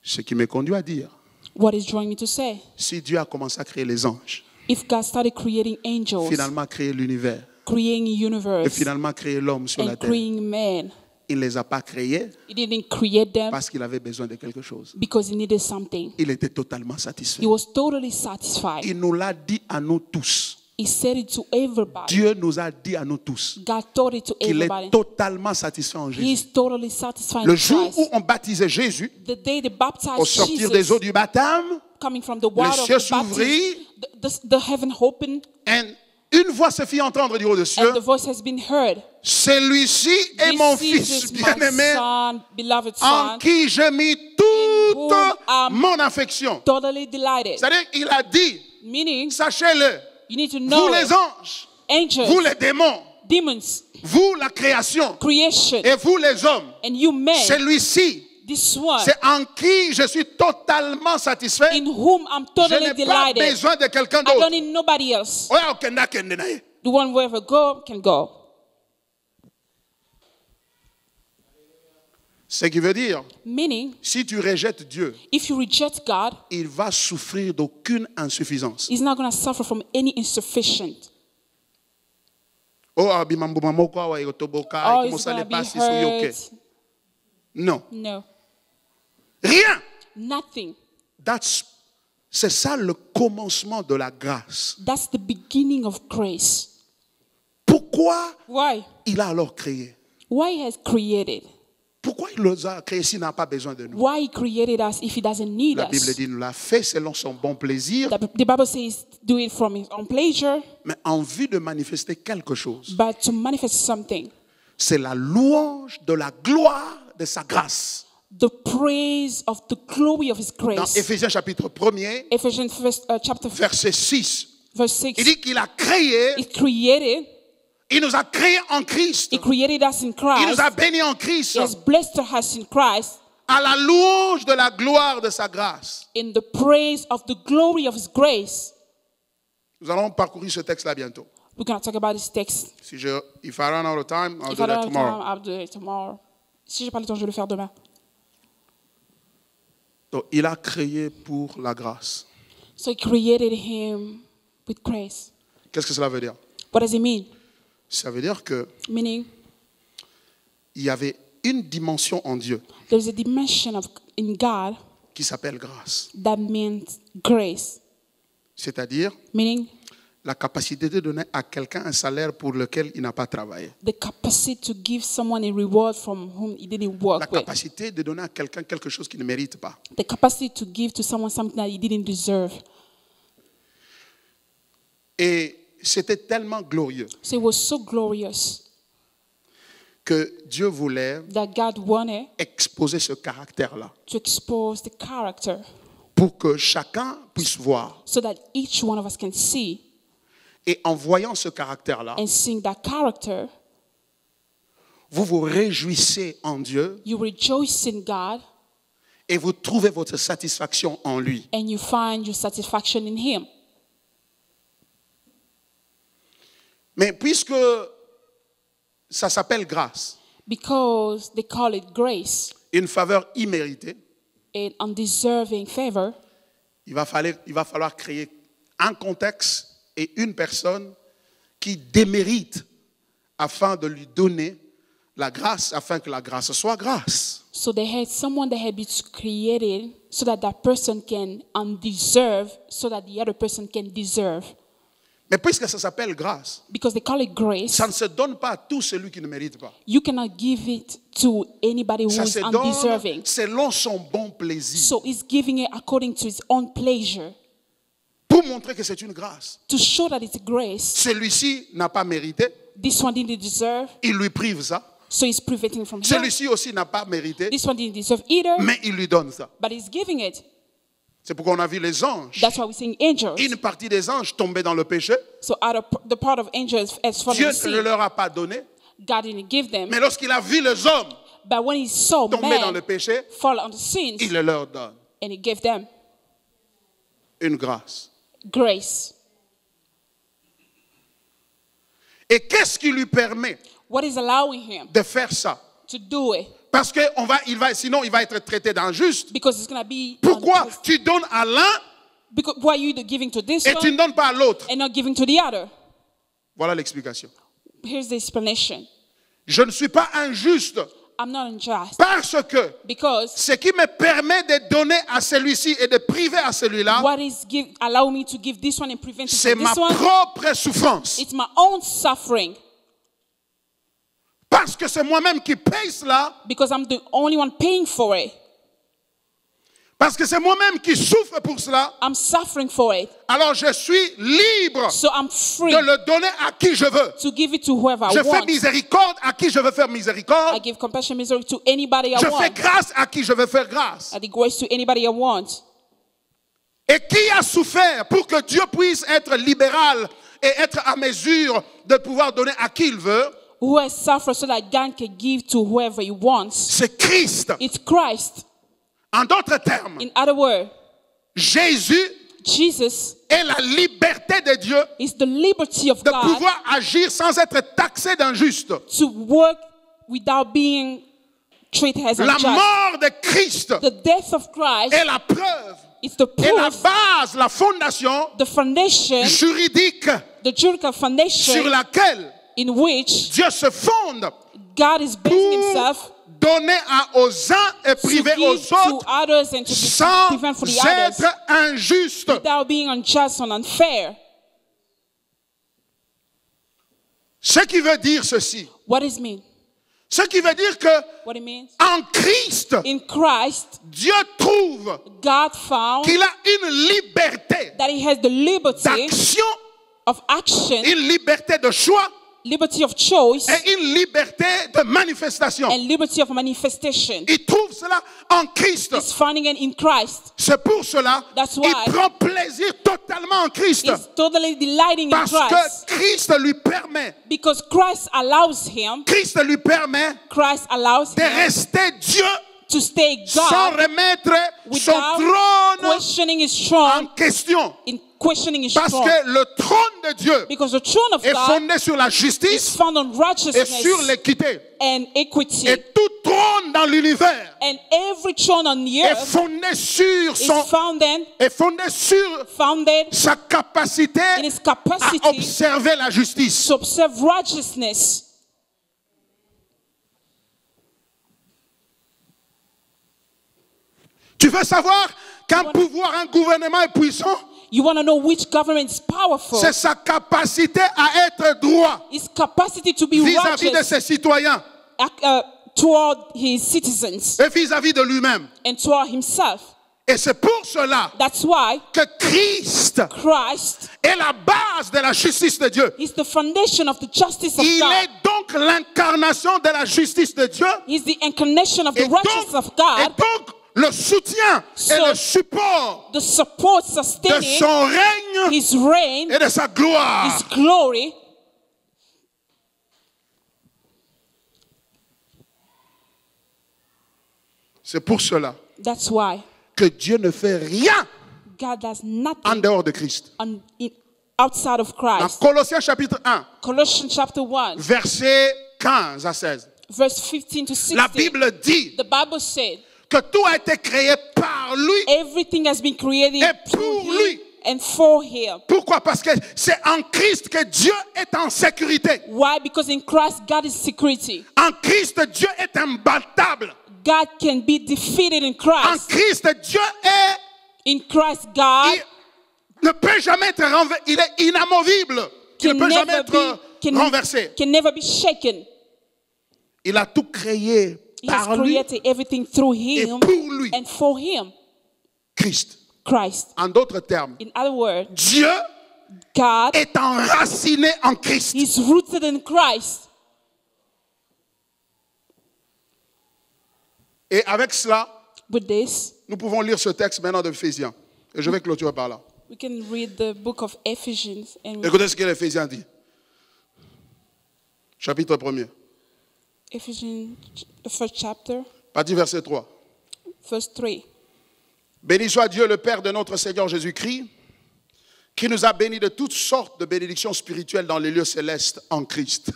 S1: Ce qui me conduit à dire,
S2: What is drawing me to say?
S1: si Dieu a commencé à créer les anges,
S2: If God started creating angels,
S1: finalement créer l'univers,
S2: creating
S1: et
S2: universe,
S1: finalement créer l'homme sur la
S2: and
S1: terre,
S2: creating man,
S1: il ne les a pas créés
S2: he didn't create them
S1: parce qu'il avait besoin de quelque chose.
S2: because he needed something.
S1: Il était totalement satisfait.
S2: He was totally satisfied.
S1: Il nous l'a dit à nous tous.
S2: He said it to everybody.
S1: Dieu nous a dit à nous tous
S2: God told it to
S1: qu'il
S2: everybody.
S1: est totalement satisfait en
S2: He
S1: Jésus.
S2: is totally satisfied
S1: Le
S2: in
S1: jour
S2: Christ.
S1: où on baptisait Jésus,
S2: The day they
S1: au
S2: baptized
S1: sortir des eaux
S2: Jesus,
S1: du baptême,
S2: coming from the water
S1: les
S2: of
S1: cieux
S2: the baptism,
S1: s'ouvrirent,
S2: the heaven opened,
S1: et une voix se fit entendre du haut des cieux.
S2: and the voice has been heard.
S1: Celui-ci est mon
S2: This
S1: fils
S2: is my
S1: bien-aimé,
S2: son, beloved
S1: en
S2: son,
S1: qui j'ai mis toute
S2: whom I'm
S1: mon affection.
S2: totally delighted.
S1: C'est-à-dire qu'il a dit,
S2: Meaning,
S1: sachez-le,
S2: you need to
S1: vous
S2: know
S1: les anges,
S2: angels,
S1: vous les démons,
S2: demons,
S1: vous la création,
S2: creation,
S1: et vous les hommes,
S2: and you men,
S1: celui-ci,
S2: this one,
S1: c'est en qui je suis totalement satisfait.
S2: in whom I'm
S1: Je
S2: totally
S1: n'ai pas
S2: delighted.
S1: besoin de quelqu'un
S2: I don't
S1: d'autre.
S2: need nobody else.
S1: Ouais, okenda kende na ye.
S2: The one wherever go can go.
S1: Ce qui veut dire,
S2: Meaning,
S1: si tu rejettes Dieu,
S2: if you reject God,
S1: il va souffrir d'aucune insuffisance.
S2: he's not going to suffer from any insufficient.
S1: Oh, abimambo moko awa yotoboka,
S2: Oh,
S1: comment
S2: he's
S1: ça
S2: going
S1: n'est
S2: to
S1: pas
S2: be
S1: si souyoke.
S2: hurt.
S1: Non,
S2: No,
S1: rien.
S2: nothing.
S1: C'est ça le commencement de la grâce.
S2: That's the beginning of grace.
S1: Pourquoi
S2: Why?
S1: il a alors créé?
S2: Why he has created?
S1: Pourquoi il nous a créés s'il n'a pas besoin de nous?
S2: Why he created us if he doesn't need
S1: La Bible
S2: us?
S1: dit, il nous l'a fait selon son bon plaisir,
S2: The Bible says do it from his own pleasure,
S1: mais en vue de manifester quelque chose.
S2: but to manifest something.
S1: C'est la louange de la gloire de sa grâce.
S2: The praise of the glory of his
S1: Dans
S2: grace.
S1: Éphésiens chapitre 1er,
S2: Ephesians chapter
S1: verset 6,
S2: verse 6.
S1: il dit qu'il a créé,
S2: He created.
S1: il nous a créés en Christ.
S2: He created us in
S1: Il
S2: Christ.
S1: nous a bénis en Christ.
S2: He has blessed us in Christ
S1: À la louange de la gloire de sa grâce.
S2: in the praise of the glory of his grace.
S1: Nous allons parcourir ce texte-là bientôt.
S2: We're going to talk about this text.
S1: If I run out of time, I'll
S2: If
S1: do
S2: I don't
S1: that
S2: have
S1: tomorrow.
S2: time, I'll do it tomorrow. Si j'ai pas le temps, je vais le faire demain.
S1: Donc, il a créé pour la grâce.
S2: So he created him with grace.
S1: Qu'est-ce que cela veut dire?
S2: What does it mean?
S1: Ça veut dire que
S2: Meaning,
S1: il y avait une dimension en Dieu
S2: there's a dimension in God
S1: qui s'appelle grâce.
S2: that means grace.
S1: C'est-à-dire
S2: Meaning,
S1: la capacité de donner à quelqu'un un salaire pour lequel il n'a pas travaillé.
S2: the capacity to give someone a reward from whom he didn't
S1: La
S2: work with.
S1: capacité de donner à quelqu'un quelque chose qu'il ne mérite pas.
S2: The capacity to give to someone something that he didn't deserve.
S1: Et c'était tellement glorieux
S2: So it was so glorious
S1: que Dieu voulait
S2: that God wanted
S1: exposer ce caractère-là
S2: to expose the character
S1: pour que chacun puisse voir.
S2: so that each one of us can see,
S1: Et en voyant ce caractère-là,
S2: and seeing that character,
S1: vous vous réjouissez en Dieu
S2: you rejoice in God
S1: et vous trouvez votre satisfaction en lui.
S2: and you find your satisfaction in him.
S1: Mais puisque ça s'appelle grâce,
S2: Because they call it grace,
S1: une faveur imméritée,
S2: an undeserving favor,
S1: il va falloir créer un contexte et une personne qui démérite afin de lui donner la grâce, afin que la grâce soit grâce.
S2: so they had someone that had been created so that that person can undeserve, so that the other person can deserve.
S1: Mais puisque ça s'appelle grâce,
S2: Because they call it grace,
S1: ça ne se donne pas à tout celui qui ne mérite pas.
S2: you cannot give it to anybody who
S1: Ça
S2: is
S1: se donne
S2: undeserving.
S1: selon son bon plaisir.
S2: So he's giving it according to his own pleasure
S1: Pour montrer que c'est une grâce.
S2: to show that it's grace.
S1: Celui-ci n'a pas mérité,
S2: This one didn't deserve,
S1: il lui prive ça.
S2: so he's preventing from him.
S1: Celui-ci aussi n'a pas mérité,
S2: This one didn't deserve either,
S1: mais il lui donne ça.
S2: but he's giving it.
S1: C'est pourquoi on a vu les anges.
S2: That's why we're seeing angels.
S1: Une partie des anges tombés dans le péché.
S2: So out of the part of angels as fallen
S1: Dieu ne
S2: sin,
S1: leur a pas donné.
S2: God didn't give them.
S1: Mais lorsqu'il a vu les hommes
S2: But when he saw
S1: tombés dans le
S2: man
S1: péché,
S2: fall on the sins,
S1: il le leur donne.
S2: and he gave them
S1: Une grâce.
S2: grace.
S1: Et qu'est-ce qui lui permet
S2: What is allowing him
S1: de faire ça?
S2: to do it?
S1: Parce que sinon il va être traité d'injuste.
S2: Because it's going to be
S1: Pourquoi
S2: unjust.
S1: tu donnes à l'un
S2: Because why are you giving to this
S1: et tu ne
S2: one
S1: donnes pas à l'autre?
S2: and not giving to the other?
S1: Voilà l'explication.
S2: Here's the explanation.
S1: Je ne suis pas injuste
S2: I'm not unjust
S1: parce que
S2: because
S1: ce qui me permet de donner à celui-ci et de priver à celui-là,
S2: what is allow me to give this one and prevent it
S1: c'est
S2: from
S1: ma
S2: this one?
S1: propre souffrance.
S2: It's my own suffering
S1: Parce que c'est moi-même qui paye cela,
S2: because I'm the only one paying for it.
S1: parce que c'est moi-même qui souffre pour cela,
S2: I'm suffering for it.
S1: alors je suis libre
S2: So I'm free
S1: de le donner à qui je veux.
S2: to give it to whoever I
S1: Je fais
S2: want.
S1: miséricorde à qui je veux faire
S2: I
S1: miséricorde.
S2: give compassion, misery to anybody I
S1: Je fais
S2: want.
S1: grâce à qui je veux faire grâce.
S2: I give grace to anybody I want.
S1: Et qui a souffert pour que Dieu puisse être libéral et être à mesure de pouvoir donner à qui il veut?
S2: Who has suffered so that God can give to whoever he wants?
S1: C'est Christ.
S2: It's Christ.
S1: En d'autres termes,
S2: In other words,
S1: Jésus
S2: Jesus
S1: est la liberté de Dieu
S2: is the liberty of
S1: de
S2: God
S1: pouvoir agir sans être taxé d'injuste.
S2: to work without being treated as
S1: La
S2: unjust.
S1: mort de Christ
S2: The death of Christ
S1: est la preuve
S2: is the
S1: et la
S2: proof,
S1: base, la fondation
S2: the foundation,
S1: juridique
S2: the juridical
S1: sur
S2: foundation
S1: laquelle
S2: in which
S1: Dieu se fonde
S2: God is basing himself
S1: pour donner aux uns et
S2: to
S1: priver
S2: give
S1: aux
S2: to
S1: autres
S2: others and to
S1: sans
S2: prevent for the others
S1: être injuste.
S2: without being unjust and unfair.
S1: Ce qui veut dire ceci.
S2: What does it mean?
S1: Ce qui veut dire que
S2: What it means?
S1: en Christ,
S2: In Christ,
S1: Dieu trouve
S2: God found
S1: qu'il a une liberté
S2: that he has the liberty
S1: d'action,
S2: of action,
S1: une liberté de choix
S2: liberty of choice,
S1: et une liberté de manifestation.
S2: and liberty of manifestation.
S1: Il trouve cela en Christ.
S2: He's finding it in Christ.
S1: C'est pour cela
S2: That's
S1: qu'il
S2: why
S1: prend plaisir totalement en Christ.
S2: He's totally delighting in
S1: Parce
S2: Christ.
S1: que Christ lui permet,
S2: Because Christ allows him de
S1: rester Dieu
S2: to stay
S1: sans
S2: God
S1: remettre son
S2: without
S1: trône
S2: questioning his
S1: en
S2: throne,
S1: question.
S2: in questioning his
S1: Parce
S2: throne.
S1: que le trône de Dieu
S2: Because the throne of
S1: est
S2: God
S1: fondé sur la
S2: is
S1: justice
S2: found on
S1: et
S2: righteousness
S1: sur l'équité.
S2: and equity.
S1: Et tout trône dans l'univers
S2: And every throne on the
S1: est
S2: earth
S1: fondé sur
S2: is founded
S1: sa capacité
S2: in its
S1: à
S2: capacity
S1: observer la justice.
S2: to observe righteousness.
S1: Tu veux savoir qu'un pouvoir, un gouvernement est puissant?
S2: You want to know which government is powerful?
S1: C'est sa capacité à être droit
S2: Its capacity to be
S1: vis-à-vis de
S2: righteous
S1: ses citoyens
S2: toward his citizens
S1: et vis-à-vis de lui-même.
S2: and toward himself.
S1: Et c'est pour cela
S2: That's why
S1: que Christ
S2: Christ
S1: est la base de la justice de Dieu.
S2: is the foundation of the justice of
S1: Il
S2: God.
S1: est donc l'incarnation de la justice de Dieu.
S2: He's the incarnation of the
S1: Et donc,
S2: righteousness of God,
S1: le soutien et le support
S2: the support
S1: de
S2: sustaining
S1: son règne
S2: his reign,
S1: et de sa gloire.
S2: his glory.
S1: C'est pour cela
S2: That's why
S1: que Dieu ne fait rien
S2: God does
S1: en
S2: nothing
S1: dehors de Christ.
S2: outside of
S1: Dans
S2: Christ.
S1: Colossiens chapitre 1,
S2: Colossians chapter 1,
S1: versets 15 à 16.
S2: verse 15 to 16.
S1: La Bible dit
S2: The Bible said,
S1: que tout a été créé par lui.
S2: everything has been created
S1: Et
S2: through
S1: pour
S2: him
S1: lui.
S2: and for him.
S1: Pourquoi? Parce que c'est en Christ que Dieu est en sécurité.
S2: Why? Because in Christ, God is security.
S1: En Christ, Dieu est imbattable.
S2: God can be defeated in
S1: En
S2: Christ.
S1: Christ, Dieu est,
S2: In Christ, God
S1: il ne peut jamais être renversé. Il est inamovible. Il ne
S2: can
S1: peut jamais
S2: never
S1: être renversé.
S2: can never be shaken.
S1: Il a tout créé
S2: He has
S1: par lui,
S2: created everything through
S1: et
S2: him
S1: pour lui.
S2: and for him,
S1: Christ.
S2: Christ.
S1: En d'autres termes,
S2: In other words,
S1: Dieu
S2: God
S1: est enraciné en Christ.
S2: is rooted in Christ.
S1: Et avec cela,
S2: With this,
S1: nous pouvons lire ce texte maintenant d'Éphésiens. Et je vais clôturer par là.
S2: we can read the book of Ephesians and
S1: Écoutez ce que l'Éphésiens dit. Chapitre 1er.
S2: Ephesians, the first chapter,
S1: Partie verset 3.
S2: verse 3.
S1: Béni soit Dieu le Père de notre Seigneur Jésus-Christ, qui nous a bénis de toutes sortes de bénédictions spirituelles dans les lieux célestes en Christ.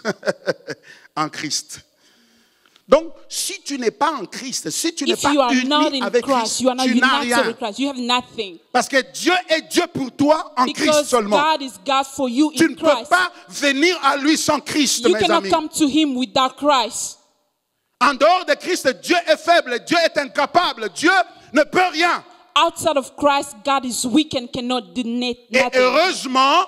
S1: En Christ. Donc, si tu n'es pas en Christ, si tu n'es pas uni avec Christ, tu n'as rien.
S2: You have nothing.
S1: Parce que Dieu est Dieu pour toi en Christ seulement.
S2: God is God for you
S1: Tu
S2: in
S1: ne peux
S2: Christ.
S1: pas venir à lui sans Christ,
S2: You
S1: mes
S2: cannot
S1: amis.
S2: come to him without Christ.
S1: En dehors de Christ, Dieu est faible, Dieu est incapable, Dieu ne peut rien.
S2: Outside of Christ, God is weak and cannot do
S1: Et
S2: nothing.
S1: heureusement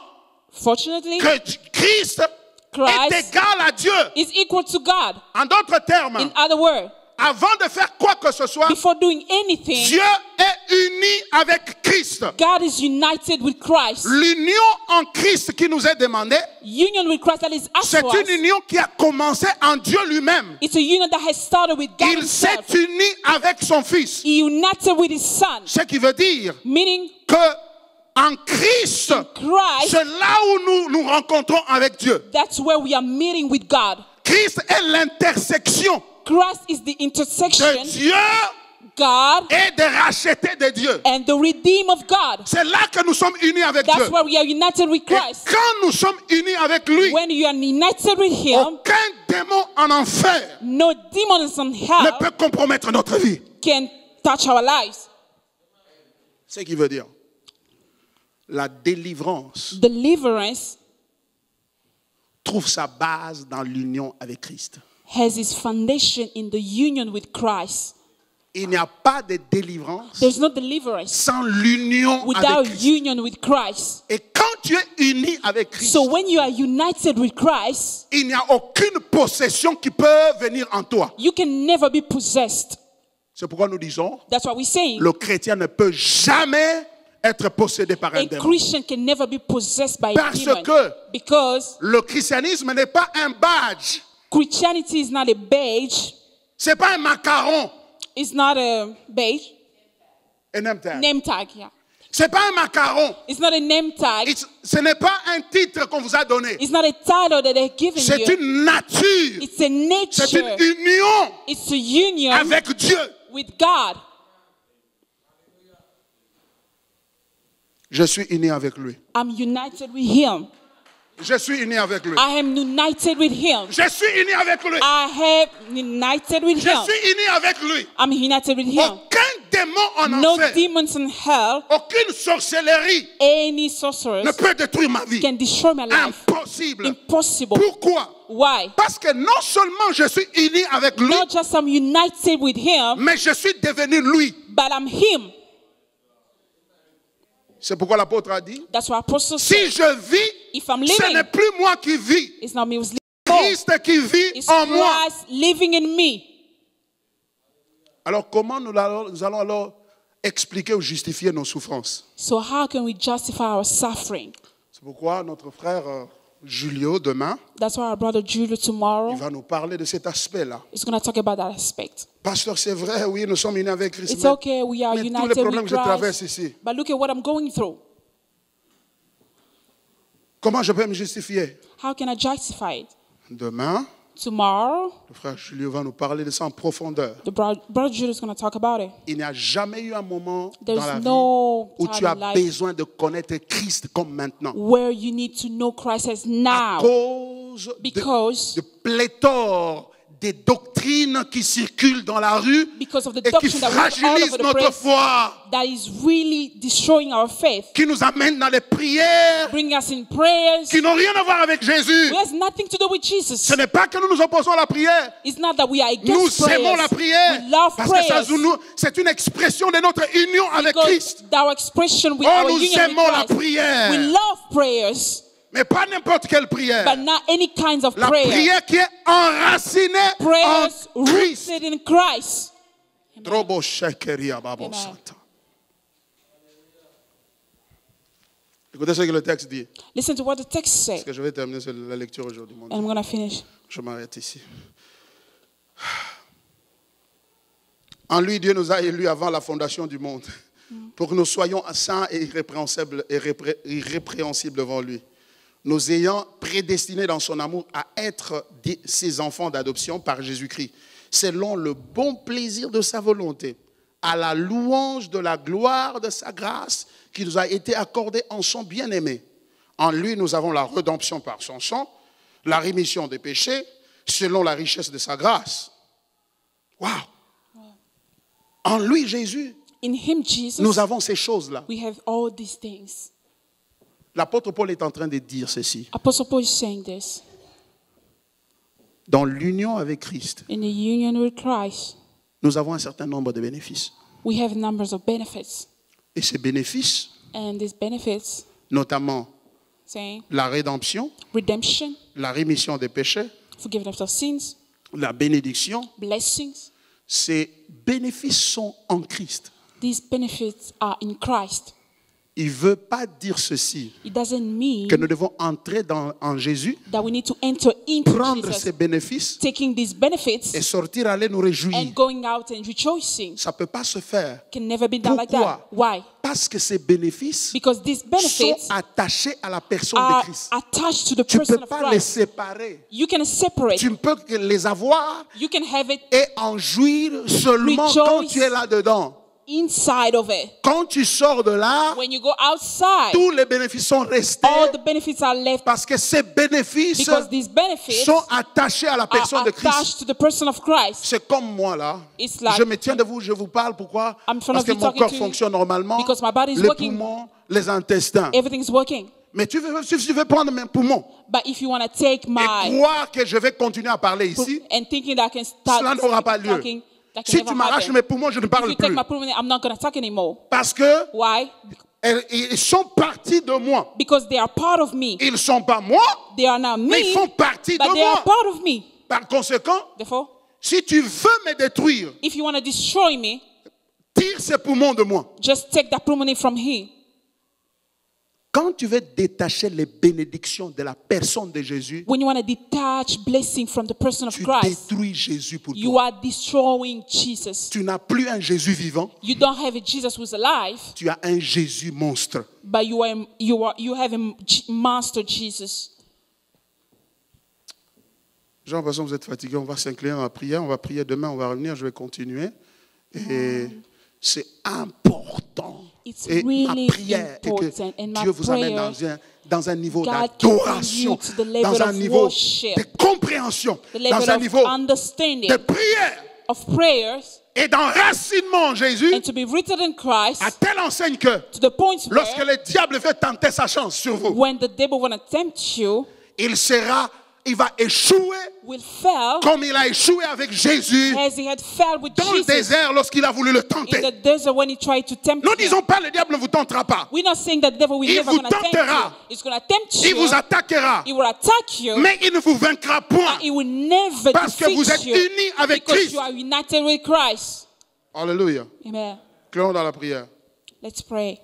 S2: Fortunately,
S1: que Christ est égal à Dieu.
S2: is equal to God.
S1: En d'autres termes,
S2: In other words,
S1: avant de faire quoi que ce soit,
S2: before doing anything,
S1: Dieu est uni avec Christ.
S2: God is united with Christ.
S1: L'union en Christ qui nous est demandée,
S2: Union with Christ that is asked
S1: c'est
S2: for us.
S1: une union qui a commencé en Dieu lui-même.
S2: It's a union that has started with God
S1: Il s'est
S2: himself.
S1: uni avec son Fils.
S2: He united with his son,
S1: Ce qui veut dire
S2: meaning
S1: que en Christ,
S2: Christ,
S1: c'est là où nous nous rencontrons avec Dieu.
S2: that's where we are meeting with God.
S1: Christ est l'intersection
S2: Christ is the intersection,
S1: de Dieu
S2: God,
S1: et de racheter de Dieu.
S2: and the redeem of God.
S1: C'est là que nous sommes unis avec Dieu.
S2: That's where we are united with
S1: Et
S2: Christ.
S1: quand nous sommes unis avec lui,
S2: When you are united with him,
S1: aucun démon en enfer
S2: no demons in
S1: ne
S2: hell
S1: peut compromettre notre vie.
S2: can touch our lives.
S1: C'est ce qui veut dire la délivrance
S2: Deliverance
S1: trouve sa base dans l'union avec Christ.
S2: has its foundation in the union with Christ.
S1: Il n'y a pas de délivrance
S2: There's no deliverance
S1: sans l'union
S2: without
S1: avec Christ.
S2: union with Christ.
S1: Et quand tu es uni avec Christ,
S2: So when you are united with Christ,
S1: il n'y a aucune possession qui peut venir en toi.
S2: you can never be possessed.
S1: C'est pourquoi nous disons,
S2: That's what we're saying.
S1: le chrétien ne peut jamais être possédé par un
S2: A
S1: démon.
S2: Christian can never be possessed by a
S1: Parce
S2: demon.
S1: que
S2: Because
S1: le christianisme n'est pas un badge.
S2: Christianity is not a badge.
S1: C'est pas un macaron.
S2: It's not a badge.
S1: Un name tag.
S2: Name tag, yeah.
S1: C'est pas un macaron.
S2: It's not a name tag.
S1: Ce n'est pas un titre qu'on vous a donné.
S2: It's not a title that they're giving
S1: C'est
S2: you.
S1: une nature.
S2: It's a
S1: C'est une
S2: nature.
S1: union
S2: It's a union
S1: avec Dieu.
S2: with God.
S1: Je suis uni avec lui.
S2: I'm united with him.
S1: Je suis uni avec lui.
S2: I am united with him.
S1: Je suis uni avec lui.
S2: I have united with
S1: Je
S2: him.
S1: suis uni avec lui.
S2: I'm united with him.
S1: Aucun démon en
S2: No
S1: enfer,
S2: demons in hell,
S1: aucune sorcellerie
S2: any sorcerers
S1: ne peut détruire ma vie.
S2: can destroy my life.
S1: Impossible.
S2: Impossible.
S1: Pourquoi?
S2: Why?
S1: Parce que non seulement je suis uni avec lui,
S2: Not just I'm united with him,
S1: mais je suis devenu lui.
S2: but I'm him.
S1: C'est pourquoi l'apôtre a dit,
S2: That's what Apostle said.
S1: si je vis,
S2: If I'm
S1: ce
S2: living,
S1: n'est plus moi qui vis,
S2: it's not me who's living.
S1: Christ qui vit
S2: It's
S1: en moi.
S2: Christ living in me.
S1: Alors comment nous allons alors expliquer ou justifier nos souffrances?
S2: So how can we justify our suffering?
S1: C'est pourquoi notre frère Julio, demain,
S2: That's why our brother Julio
S1: il
S2: tomorrow
S1: va nous parler de cet aspect-là.
S2: is going to talk about that aspect.
S1: Pasteur, c'est vrai, oui, nous sommes unis avec Christ.
S2: It's
S1: Mais,
S2: okay, we are
S1: mais tous les
S2: united
S1: problèmes
S2: with
S1: que je traverse
S2: Christ.
S1: ici,
S2: But look at what I'm going through.
S1: comment je peux me justifier?
S2: How can I justify it?
S1: Demain,
S2: Tomorrow,
S1: le frère Julio va nous parler de ça en profondeur.
S2: the brother Julio is going to talk about it.
S1: Il n'y a jamais eu un moment
S2: There's
S1: dans la vie
S2: no
S1: où
S2: time
S1: tu as
S2: in life
S1: besoin de connaître Christ comme maintenant.
S2: where you need to know Christ as
S1: À
S2: now.
S1: cause
S2: Because
S1: de pléthore des doctrines qui circulent dans la rue
S2: because of the
S1: et qui
S2: doctrine that we have all
S1: fragilisent
S2: over the
S1: notre
S2: place
S1: foi,
S2: that is really destroying our faith,
S1: qui nous amènent dans les prières
S2: bring us in prayers.
S1: qui n'ont rien à voir avec Jésus.
S2: It has nothing to do with Jesus.
S1: Ce n'est pas que nous nous opposons à la prière.
S2: It's not that we are
S1: Nous
S2: against prayers.
S1: aimons la prière
S2: We love
S1: parce que
S2: prayers.
S1: c'est une expression de notre union avec
S2: Because
S1: Christ.
S2: our expression with
S1: Oh,
S2: our
S1: nous
S2: union with
S1: aimons la
S2: Christ.
S1: prière.
S2: We love prayers,
S1: Mais pas n'importe quelle prière.
S2: but not any kinds of
S1: La
S2: prayer.
S1: prière qui est enracinée
S2: Prayers
S1: en Christ.
S2: rooted in Christ.
S1: Drobo shekeria babo
S2: Amen.
S1: santa. Écoutez ce que le texte dit.
S2: Listen to what the text says,
S1: Parce que je vais terminer sur la lecture aujourd'hui. Mon Dieu.
S2: and I'm going to finish.
S1: Je m'arrête ici. En lui, Dieu nous a élus avant la fondation du monde pour que nous soyons saints et irrépréhensibles devant lui. Nous ayant prédestinés dans son amour à être ses enfants d'adoption par Jésus-Christ, selon le bon plaisir de sa volonté, à la louange de la gloire de sa grâce qui nous a été accordée en son bien-aimé. En lui, nous avons la rédemption par son sang, la rémission des péchés, selon la richesse de sa grâce. Wow! En lui, Jésus,
S2: In him, Jesus,
S1: nous avons ces choses-là.
S2: we have all these things.
S1: L'apôtre Paul est en train de dire ceci.
S2: Apostle Paul is saying this.
S1: Dans l'union avec Christ,
S2: In the union with Christ,
S1: nous avons un certain nombre de bénéfices.
S2: we have numbers of benefits.
S1: Et ces bénéfices,
S2: And these benefits,
S1: notamment
S2: saying
S1: la rédemption,
S2: redemption,
S1: la rémission des péchés,
S2: forgiveness of sins,
S1: la bénédiction,
S2: blessings,
S1: ces bénéfices sont en Christ.
S2: these benefits are in Christ.
S1: Il ne veut pas dire ceci,
S2: It doesn't mean
S1: que nous devons entrer en Jésus,
S2: that we need to enter into
S1: prendre
S2: Jesus,
S1: ces bénéfices
S2: taking these benefits
S1: et sortir, aller nous réjouir.
S2: and going out and rejoicing.
S1: Ça ne peut pas se faire.
S2: Can never be done like that.
S1: Pourquoi?
S2: Why?
S1: Parce que ces bénéfices
S2: Because these
S1: sont
S2: benefits
S1: attachés à la personne de
S2: are
S1: Christ.
S2: attached to the
S1: Tu ne peux
S2: person of
S1: pas les
S2: Christ.
S1: séparer.
S2: You can separate.
S1: Tu ne peux que les avoir
S2: You can have it
S1: et en jouir seulement
S2: Rejoice.
S1: quand tu es là-dedans.
S2: inside of it.
S1: Quand tu sors de là,
S2: When you go outside,
S1: tous les bénéfices sont restés
S2: all the benefits are left
S1: parce que ces bénéfices
S2: because these benefits
S1: sont attachés à la personne
S2: are
S1: de Christ.
S2: attached to the person of Christ.
S1: C'est comme moi là.
S2: It's like-
S1: Je me tiens de vous, je vous parle. Pourquoi?
S2: I'm in front
S1: Parce
S2: of
S1: que
S2: you
S1: mon
S2: talking
S1: corps
S2: to you
S1: fonctionne normalement.
S2: because my body is
S1: Les
S2: working.
S1: poumons, les intestins.
S2: Everything's working.
S1: Mais si tu veux prendre mes poumons
S2: But if you want to take
S1: et
S2: my
S1: croire que je vais continuer à parler ici,
S2: and thinking that I can start
S1: cela n'aura pas lieu.
S2: talking, that can
S1: Si
S2: never
S1: tu m'arraches
S2: happen.
S1: mes poumons, je ne
S2: If
S1: parle
S2: you take
S1: plus.
S2: my pulmonary, I'm not going to talk anymore.
S1: Parce que
S2: Why?
S1: ils sont partis de moi.
S2: Because they are part of me.
S1: Ils ne sont pas moi,
S2: They are not
S1: mais
S2: me,
S1: ils font partie
S2: but
S1: de
S2: they are
S1: moi.
S2: part of me.
S1: Par conséquent,
S2: Therefore,
S1: si tu veux me détruire,
S2: if you want to destroy me,
S1: tire ces poumons de moi.
S2: just take that pulmonary from him.
S1: Quand tu veux détacher les bénédictions de la personne de Jésus,
S2: When you want to detach blessing from the person of
S1: tu
S2: Christ,
S1: détruis Jésus pour
S2: you
S1: toi.
S2: are destroying Jesus.
S1: Tu n'as plus un Jésus vivant,
S2: You don't have a Jesus who's alive,
S1: tu as un Jésus monstre.
S2: but you have a monster Jesus.
S1: J'ai l'impression que vous êtes fatigués, on va s'incliner dans la prière, on va prier demain, on va revenir, je vais continuer. Et c'est important.
S2: It's
S1: Et ma
S2: really
S1: prière est
S2: important, and
S1: que
S2: my
S1: Dieu vous amène
S2: prayer,
S1: dans un niveau
S2: God
S1: d'adoration,
S2: can bring you to the level
S1: dans un
S2: of
S1: niveau
S2: worship,
S1: de compréhension,
S2: the
S1: dans
S2: level
S1: un
S2: of
S1: niveau
S2: understanding,
S1: de prière
S2: of prayers,
S1: et d'enracinement en Jésus,
S2: and to be rooted in Christ
S1: à telle enseigne que
S2: to the point
S1: lorsque
S2: where
S1: le diable veut tenter sa chance sur vous,
S2: when the devil want to tempt you,
S1: il va échouer
S2: will fail
S1: comme il a échoué avec Jésus
S2: as he had failed with
S1: dans le
S2: Jesus
S1: désert lorsqu'il a voulu le
S2: in
S1: tenter.
S2: the desert when he tried to tempt
S1: Nous ne
S2: him.
S1: disons pas le diable ne vous tentera pas.
S2: We're not saying that the devil will
S1: Il
S2: never
S1: vous
S2: going to tempt
S1: tentera.
S2: you. He's going to tempt
S1: Il
S2: you.
S1: vous attaquera,
S2: He will attack you.
S1: mais il ne vous vaincra point
S2: But he will never
S1: parce que
S2: defeat
S1: vous êtes
S2: you
S1: unis avec
S2: because
S1: Christ.
S2: you are united with Christ.
S1: Alléluia.
S2: Amen.
S1: Cléons dans la prière.
S2: Let's pray.